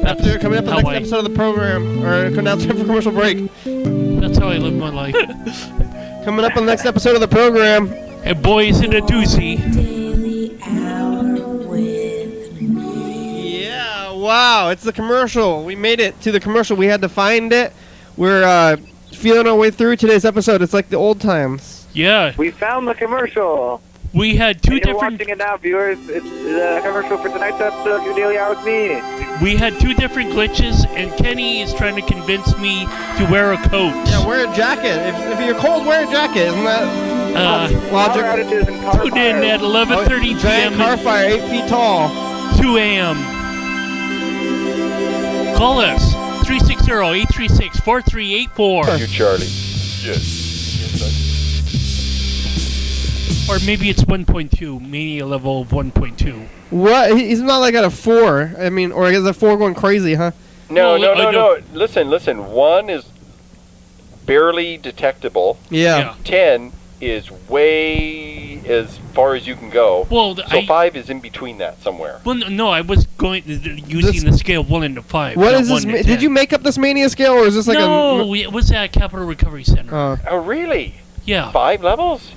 After coming up in the next episode of the program, or now time for commercial break.
That's how I live my life.
Coming up on the next episode of the program.
Hey, boys in a doozy.
Daily Hour with me.
Yeah, wow, it's the commercial. We made it to the commercial. We had to find it. We're feeling our way through today's episode. It's like the old times.
Yeah.
We found the commercial.
We had two
You're
different.
watching it now, viewers. It's the commercial for tonight's episode of Your Daily Hour with me.
We had two different glitches, and Kenny is trying to convince me to wear a coat.
Yeah, wear a jacket. If you're cold, wear a jacket. Isn't that logic?
Power outages and car
Tune in at 11:30
Giant
p.m.
car fire, 8 feet tall.
2 a.m. Call us 360-836-4384.
You, Charlie. Yes.
Or maybe it's 1.2, maybe a level of 1.2.
What? He's not like at a 4. I mean, or is a 4 going crazy, huh?
No,
Well,
no. Listen. 1 is barely detectable.
Yeah.
10 is way as far as you can go.
Well,
So 5 is in between that somewhere.
Well, no, I was using the scale 1 into 5.
What
not
is this?
1 to
Did
10.
you make up this mania scale, or is this like
No, it was at Capital Recovery Center.
Oh, really?
Yeah.
5 levels?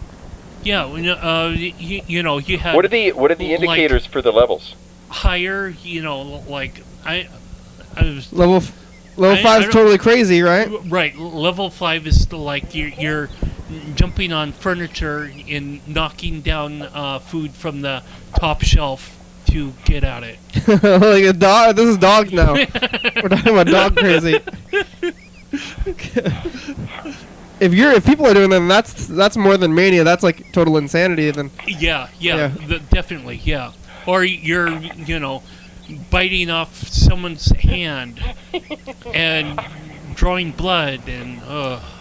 Yeah, you know, you had
What are the indicators for the levels?
higher, like I was
level 5 is totally crazy, right?
right. Level 5 is like you're jumping on furniture and knocking down food from the top shelf to get at it.
Like a dog. This is dogs now. We're talking about dog crazy. If people are doing that, that's more than mania. That's like total insanity. Then
Yeah, definitely, yeah. Or you're, biting off someone's hand and drawing blood and.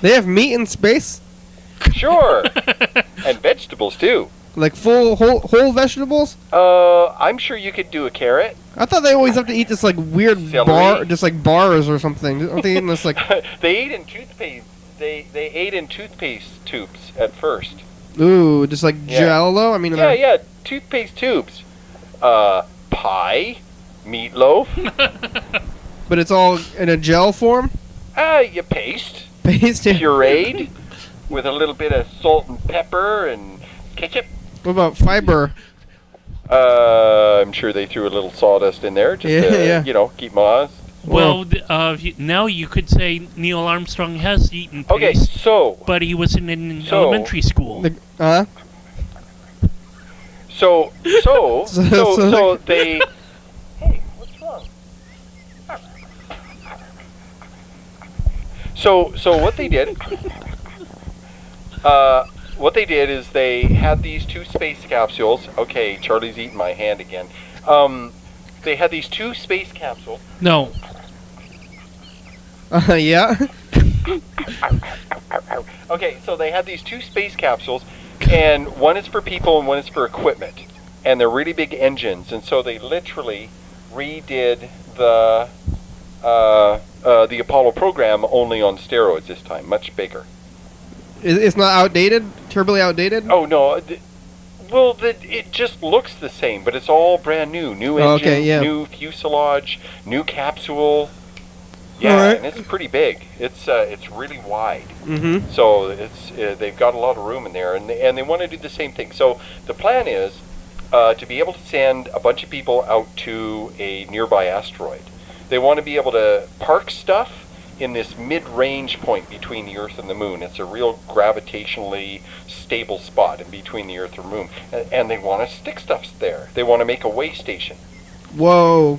They have meat in space.
Sure, and vegetables too.
Like whole vegetables.
I'm sure you could do a carrot.
I thought they always have to eat this like weird
Celery.
just like bars or something. Aren't they eating this like?
They ate in toothpaste. They ate in toothpaste tubes at first.
Ooh, just like Jell-O. I mean,
Yeah, toothpaste tubes. Pie, meatloaf.
But it's all in a gel form.
You paste. Pureed with a little bit of salt and pepper and ketchup.
What about fiber?
I'm sure they threw a little sawdust in there just to, keep moths.
Well, now you could say Neil Armstrong has eaten paste.
Okay, so...
But he was in elementary school.
So they... Hey, what's wrong? So what they did... what they did is they had these 2 space capsules. Okay, Charlie's eating my hand again. They had these 2 space capsules.
No.
Yeah.
Okay, so they had these 2 space capsules, and one is for people and one is for equipment. And they're really big engines, and so they literally redid the Apollo program only on steroids this time, much bigger.
It's not outdated? Terribly outdated?
Oh, no. It just looks the same, but it's all brand new. New engine, new fuselage, new capsule. Yeah, and it's pretty big. It's really wide.
Mm-hmm.
So they've got a lot of room in there, and they want to do the same thing. So the plan is to be able to send a bunch of people out to a nearby asteroid. They want to be able to park stuff in this mid-range point between the Earth and the Moon. It's a real gravitationally stable spot in between the Earth and the Moon. And they want to stick stuff there. They want to make a way station.
Whoa.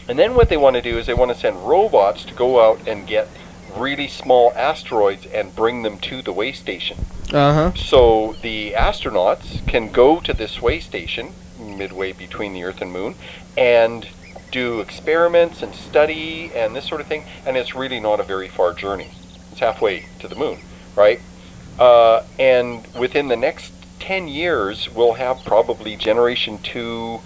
And then what they want to do is they want to send robots to go out and get really small asteroids and bring them to the way station.
Uh-huh.
So the astronauts can go to this way station, midway between the Earth and Moon, and do experiments and study and this sort of thing, and it's really not a very far journey. It's halfway to the moon, right? And within the next 10 years, we'll have probably Generation 2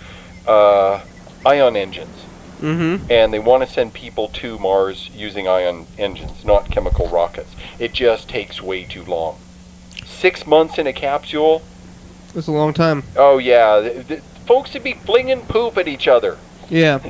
ion engines.
Mm-hmm.
And they want to send people to Mars using ion engines, not chemical rockets. It just takes way too long. 6 months in a capsule?
It's a long time.
Oh, yeah. Folks would be flinging poop at each other.
Yeah.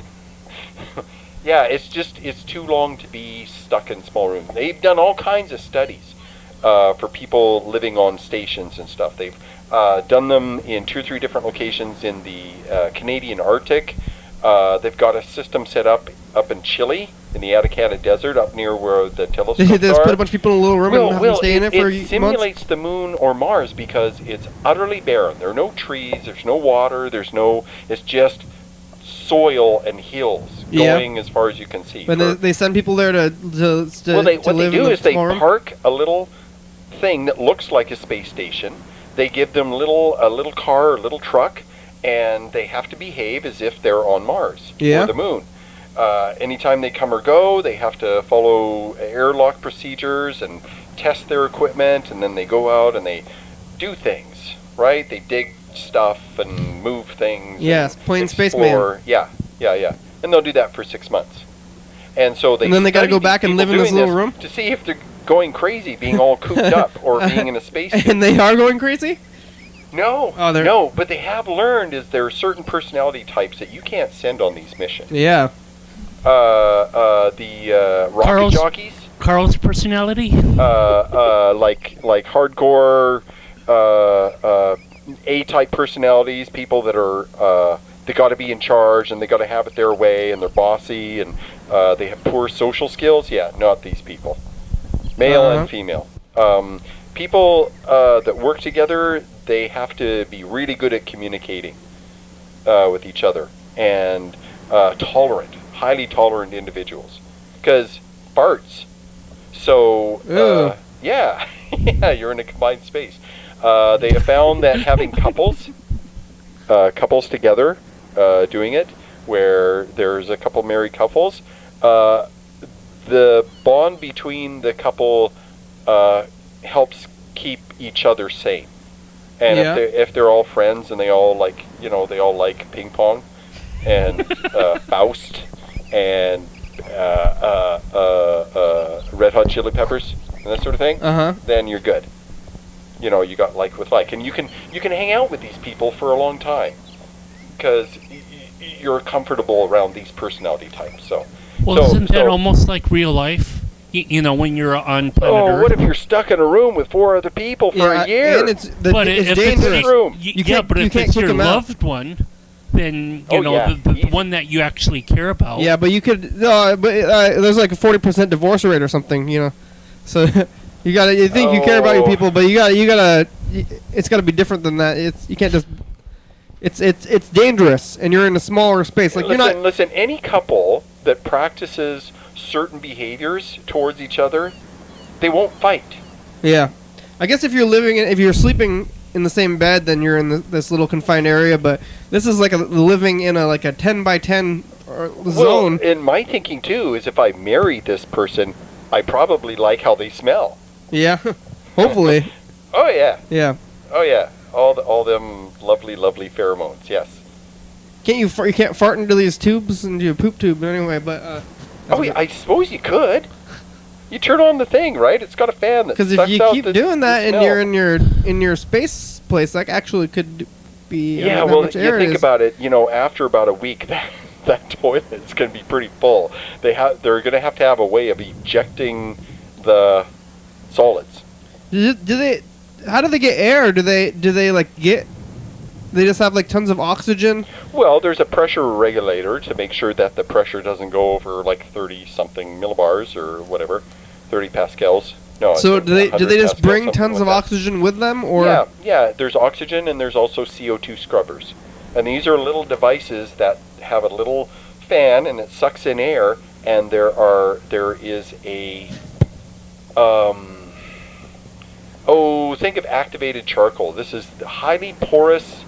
Yeah, it's too long to be stuck in small rooms. They've done all kinds of studies for people living on stations and stuff. They've done them in 2 or 3 different locations in the Canadian Arctic. They've got a system set up in Chile, in the Atacama Desert, up near where the telescopes
They just
are.
put a bunch of people in a little room and have them stay in it for
it simulates
months?
the moon or Mars because it's utterly barren. There are no trees, there's no water, it's just soil and hills going as far as you can see.
But they send people there to
what they
live
do
in
is they
small room?
park a little thing that looks like a space station. They give them a little car or a little truck, and they have to behave as if they're on Mars or the moon. Anytime they come or go, they have to follow airlock procedures and test their equipment, and then they go out and they do things, right? They dig stuff and move things.
Yes, plain
explore.
spaceman.
Yeah. And they'll do that for 6 months. And so
then they got to go back and live in this little room?
To see if they're going crazy, being all cooped up, or being in a space suit.
And they are going crazy?
No, no, but they have learned is there are certain personality types that you can't send on these missions.
Yeah.
The rocket jockeys.
Carl's personality?
Like hardcore A-type personalities, people that are they got to be in charge and they got to have it their way and they're bossy and they have poor social skills. Yeah, not these people. Male and female. People that work together, they have to be really good at communicating with each other and highly tolerant individuals. Because farts. So, yeah, you're in a confined space. They have found that having couples together doing it, where there's a couple married couples, the bond between the couple helps keep each other sane. And if they're all friends and they all like ping pong and Faust and Red Hot Chili Peppers and that sort of thing, then you're good. You got like with like, and you can hang out with these people for a long time because you're comfortable around these personality types.
Isn't that almost like real life? When you're on planet Earth.
What if you're stuck in a room with 4 other people for a year?
And it's dangerous.
But if it's your loved one, then the one that you actually care about.
Yeah, but you could. There's like a 40% divorce rate or something. So you think you care about your people, but you gotta. It's gotta be different than that. You can't just. It's dangerous, and you're in a smaller space. Like
listen. Any couple that practices certain behaviors towards each other, they won't fight.
Yeah, I guess if you're sleeping in the same bed, then you're in this little confined area. But this is like living in a 10 by 10 zone.
And my thinking too is if I marry this person, I probably like how they smell.
Yeah, hopefully.
Oh yeah.
Yeah.
Oh yeah. All them lovely pheromones. Yes.
You can't fart into these tubes into your poop tube anyway. But
I suppose you could. You turn on the thing, right? It's got a fan that sucks out.
Because if you keep doing that and you're in your space place, that actually could be.
Yeah, well, you think about it. After about a week, that toilet is going to be pretty full. They're going to have a way of ejecting the solids.
How do they get air? Do they get? They just have tons of oxygen?
Well, there's a pressure regulator to make sure that the pressure doesn't go over 30-something millibars or whatever, 30 pascals. No.
So do they just bring tons of oxygen with them, or?
Yeah. There's oxygen and there's also CO2 scrubbers, and these are little devices that have a little fan and it sucks in air, and there is a think of activated charcoal. This is highly porous.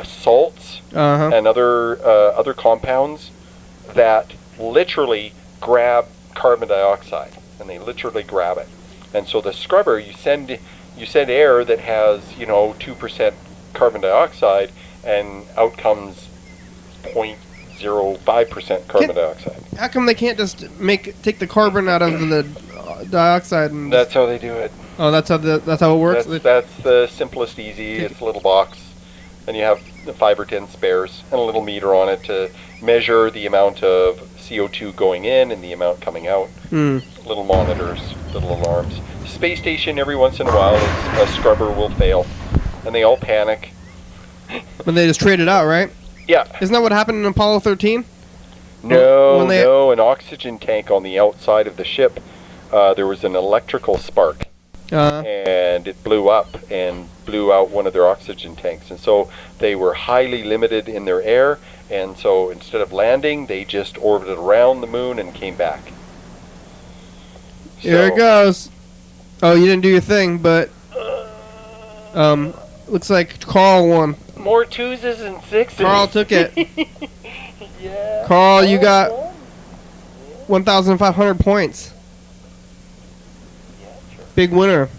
Salts and other compounds that literally grab carbon dioxide, and they literally grab it. And so the scrubber, you send air that has 2% carbon dioxide, and out comes 0.05% carbon dioxide.
How come they can't just take the carbon out of the dioxide? And
That's how they do it.
oh, that's how it works.
That's the simplest, easy. It's a little box, and you have 5 or 10 spares and a little meter on it to measure the amount of CO2 going in and the amount coming out. Little monitors, little alarms. Space station, every once in a while, a scrubber will fail, and they all panic.
When they just trade it out, right?
Yeah.
Isn't that what happened in Apollo 13?
No, an oxygen tank on the outside of the ship. There was an electrical spark, and it blew up and blew out one of their oxygen tanks. And so they were highly limited in their air, and so instead of landing, they just orbited around the moon and came back.
Here it goes. Oh, you didn't do your thing, but looks like Carl won.
More 2s and 6s.
Carl took it.
Yeah.
Carl, you got 1,500 points. Big winner.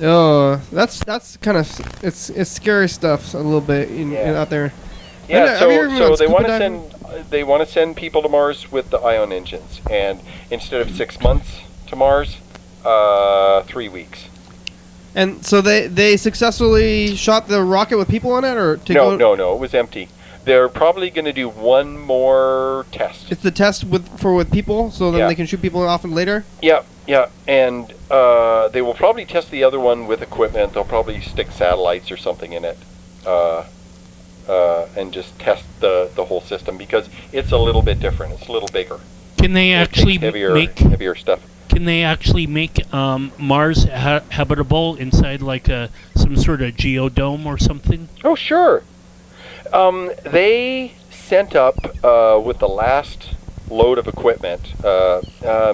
Oh, that's kind of it's scary stuff a little bit out there.
Yeah, so they want to send people to Mars with the ion engines, and instead of 6 months to Mars, 3 weeks.
And so they successfully shot the rocket with people on it, or
No, it was empty. They're probably going to do one more test.
It's the test with people, so then they can shoot people off later?
Yeah, and they will probably test the other one with equipment. They'll probably stick satellites or something in it, and just test the whole system, because it's a little bit different. It's a little bigger.
Can they actually
heavier stuff?
Can they actually make Mars habitable inside like some sort of geodome or something?
Oh, sure. They sent up with the last load of equipment,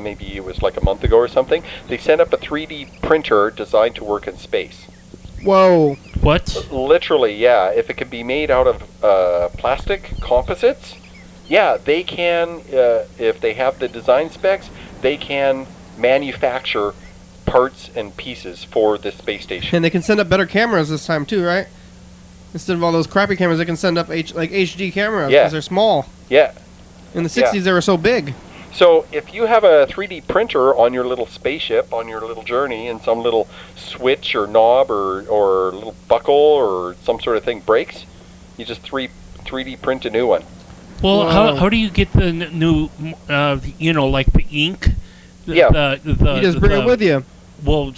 maybe it was like a month ago or something, they sent up a 3D printer designed to work in space.
Whoa.
What?
Literally, yeah. If it can be made out of plastic composites, yeah, they can, if they have the design specs, they can manufacture parts and pieces for this space station.
And they can send up better cameras this time too, right? Instead of all those crappy cameras, they can send up HD cameras because they're small.
Yeah.
In the 60s, they were so big.
So if you have a 3D printer on your little spaceship, on your little journey, and some little switch or knob or little buckle or some sort of thing breaks, you just 3D print a new one.
Well, how do you get the new, like the ink?
You just bring it with you.
Well,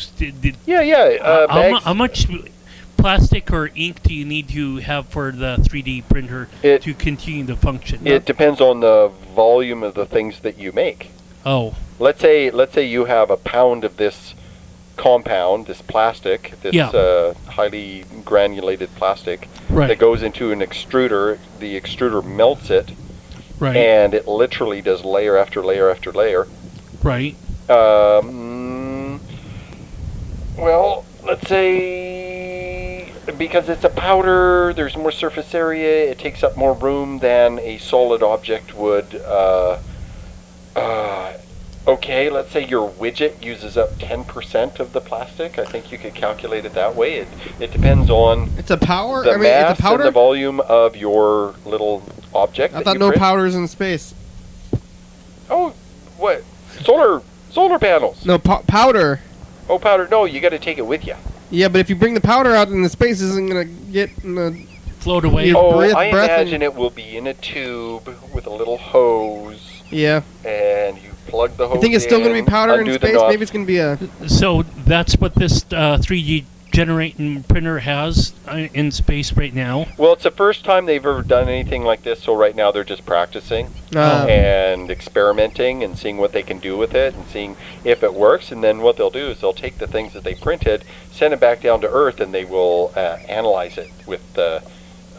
how
much plastic or ink do you need to have for the 3D printer to continue to function?
It depends on the volume of the things that you make.
Oh.
Let's say you have a pound of this compound, this plastic, this highly granulated plastic that goes into an extruder. The extruder melts it, and it literally does layer after layer after layer.
Right.
Well, let's say because it's a powder, there's more surface area, it takes up more room than a solid object would. Okay, let's say your widget uses up 10% of the plastic. I think you could calculate it that way. It depends on
it's a power.
The mass and the volume of your little object.
I thought no powders in space.
Oh, what? Solar panels.
No powder.
Oh, powder. No, you got to take it with you.
Yeah, but if you bring the powder out in the space, isn't gonna get in the
float away.
I imagine it will be in a tube with a little hose.
Yeah.
And you plug the hose.
You think it's still gonna be powder in space? Maybe it's gonna be a.
So that's what this 3D generating printer has in space right now.
Well, it's the first time they've ever done anything like this, so right now they're just practicing and experimenting and seeing what they can do with it and seeing if it works. And then what they'll do is they'll take the things that they printed, send it back down to Earth, and they will analyze it with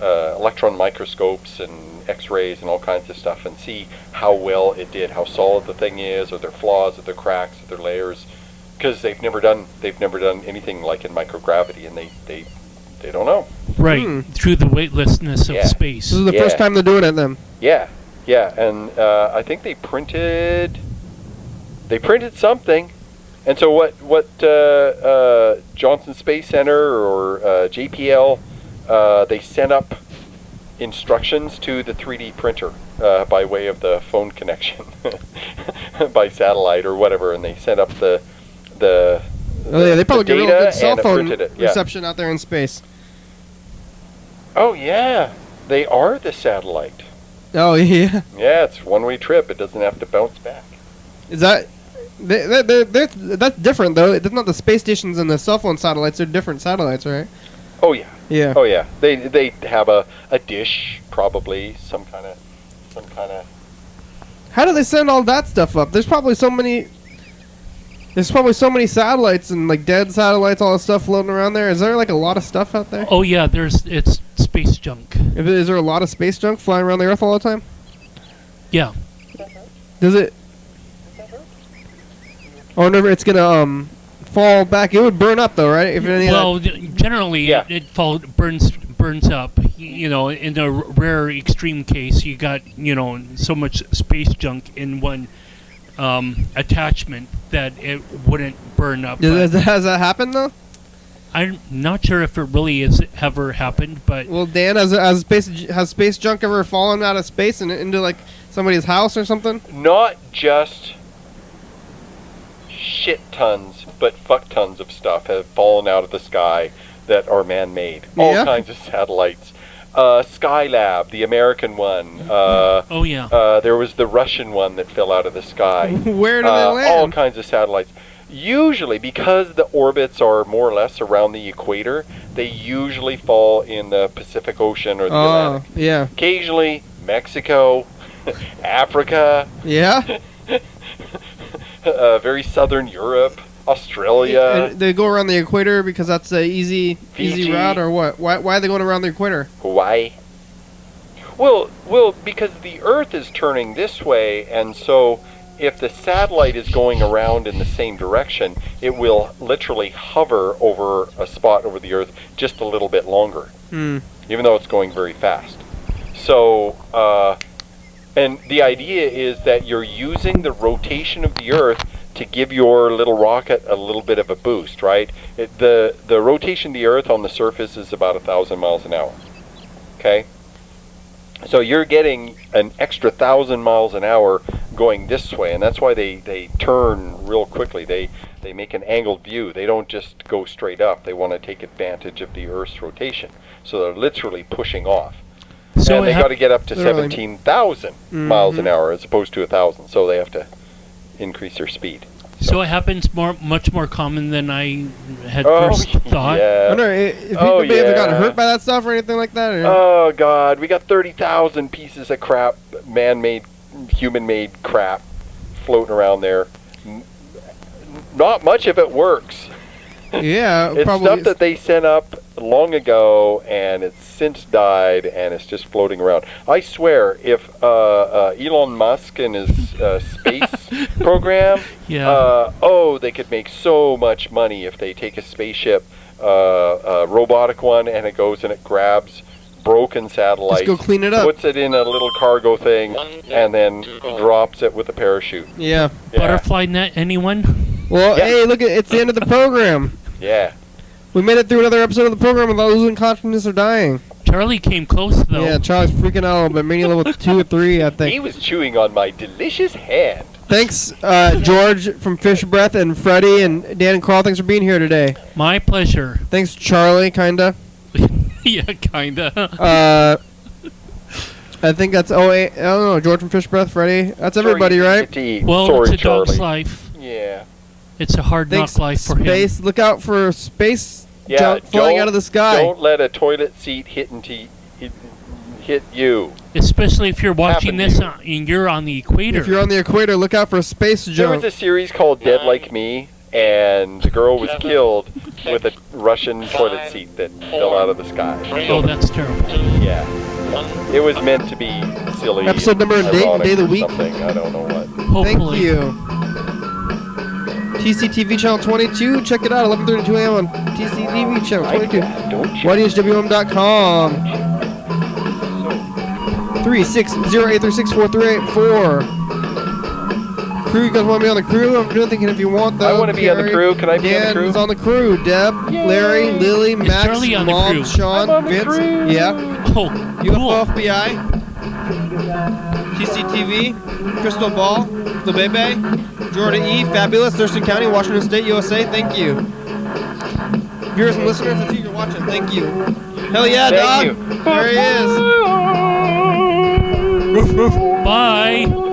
electron microscopes and X-rays and all kinds of stuff and see how well it did, how solid the thing is, or their flaws, or their cracks, or their layers. Because they've never done anything like in microgravity, and they don't know.
Right, through the weightlessness of space.
This is the first time they're doing it, then.
Yeah, and I think they printed something, and so what Johnson Space Center or JPL they sent up instructions to the 3D printer by way of the phone connection by satellite or whatever, and they sent up the
Oh yeah, they probably get real
data
good cell
and it
phone
printed it. Yeah.
reception out there in space.
Oh yeah, they are the satellite.
Oh yeah.
Yeah, it's one-way trip. It doesn't have to bounce back.
Is that? That's different though. It's not the space stations and the cell phone satellites. They're different satellites, right?
Oh yeah.
Yeah.
Oh yeah. They have a dish, probably some kind of.
How do they send all that stuff up? There's probably so many satellites and like dead satellites, all this stuff floating around there. Is there like a lot of stuff out there?
Oh yeah, it's space junk.
Is there a lot of space junk flying around the Earth all the time?
Yeah.
Does it? Oh, no, it's gonna fall back. It would burn up though, right? If any
Well, generally
Yeah.
it burns up. You know, in a rare extreme case, you got so much space junk in one attachment that it wouldn't burn up.
has that happened though?
I'm not sure if it really has ever happened, but
Well, Dan, has space junk ever fallen out of space and into like somebody's house or something?
Not just shit tons, but fuck tons of stuff have fallen out of the sky that are man-made. All
Yeah?
kinds of satellites. Skylab, the American one.
oh yeah.
There was the Russian one that fell out of the sky.
Where do they
All
land?
kinds of satellites. Usually, because the orbits are more or less around the equator, they usually fall in the Pacific Ocean or the Atlantic.
Yeah.
Occasionally, Mexico, Africa,
Yeah?
very southern Europe, Australia,
And they go around the equator because that's a easy
Fiji.
route, or what? Why are they going around the equator?
Hawaii. Well, because the Earth is turning this way, and so if the satellite is going around in the same direction, it will literally hover over a spot over the Earth just a little bit longer, even though it's going very fast. So, and the idea is that you're using the rotation of the Earth to give your little rocket a little bit of a boost, right? The rotation of the Earth on the surface is about 1,000 miles an hour. Okay? So you're getting an extra 1,000 miles an hour going this way, and that's why they turn real quickly. They make an angled view. They don't just go straight up. They want to take advantage of the Earth's rotation. So they're literally pushing off.
So
and they got to get up to
Literally.
17,000 miles an hour as opposed to 1,000. So they have to increase their speed.
So it happens much more common than I had
Oh,
first thought.
I
yeah.
wonder if
Oh,
anybody ever got
yeah.
hurt by that stuff or anything like that? Or?
Oh, God. We got 30,000 pieces of crap, man-made, human-made crap floating around there. Not much of it works.
Yeah,
It's
probably.
stuff that they sent up long ago, and it's since died, and it's just floating around. I swear, if Elon Musk and his space program, they could make so much money if they take a spaceship, a robotic one, and it goes and it grabs broken satellites,
Just go clean it up.
puts it in a little cargo thing, and then drops it with a parachute.
Yeah.
Butterfly net, anyone?
Well,
Yeah.
hey, look, it's the end of the program.
Yeah.
We made it through another episode of the program without losing consciousness or dying.
Charlie came close though.
Yeah, Charlie's freaking out a little bit. Maybe level 2 or 3, I
He
think.
was chewing on my delicious hand.
Thanks, George from Fish Breath, and Freddie, and Dan and Carl. Thanks for being here today.
My pleasure.
Thanks, Charlie, kinda.
Yeah, kinda.
I think that's I don't know, George from Fish Breath, Freddie. That's everybody,
Sorry,
right?
to eat.
Well,
Sorry,
it's a dog's
Charlie.
life.
Yeah.
It's a hard
Thanks,
knock life for him.
space. Look out for space
Yeah,
junk flying out of the sky.
Don't let a toilet seat hit you.
Especially if you're watching
Happened to
this
you.
and you're on the equator.
If you're on the equator, look out for space
There was
junk.
a series called Dead Like Me, and the girl was killed with a Russian toilet seat that fell out of the sky.
Oh, that's terrible.
Yeah. It was meant to be silly.
Episode number and date and
ironic
day of the
or
week.
Something. I don't know what.
Hopefully.
Thank you. TCTV channel 22. Check it out. 11:32 a.m. on TCTV channel 22.
Don't you?
YDHWM.com. 360-836-4384. Crew, you guys want to be on the crew? I'm really thinking if you want though.
I want to be on the
Carrie,
crew. Can I be on the crew?
Dan's on the crew. Deb, Larry, Lily, Max,
Charlie on the
Mom,
crew?
Sean,
I'm on the
Vince.
crew.
Yeah.
Oh,
UFO
cool.
FBI, TCTV, Crystal Ball, The Bebe, Jordan E, Fabulous, Thurston County, Washington State, USA. Thank you. Viewers and listeners, that's who you're watching. Thank you. Hell yeah,
Thank
dog.
you.
There he is.
Bye.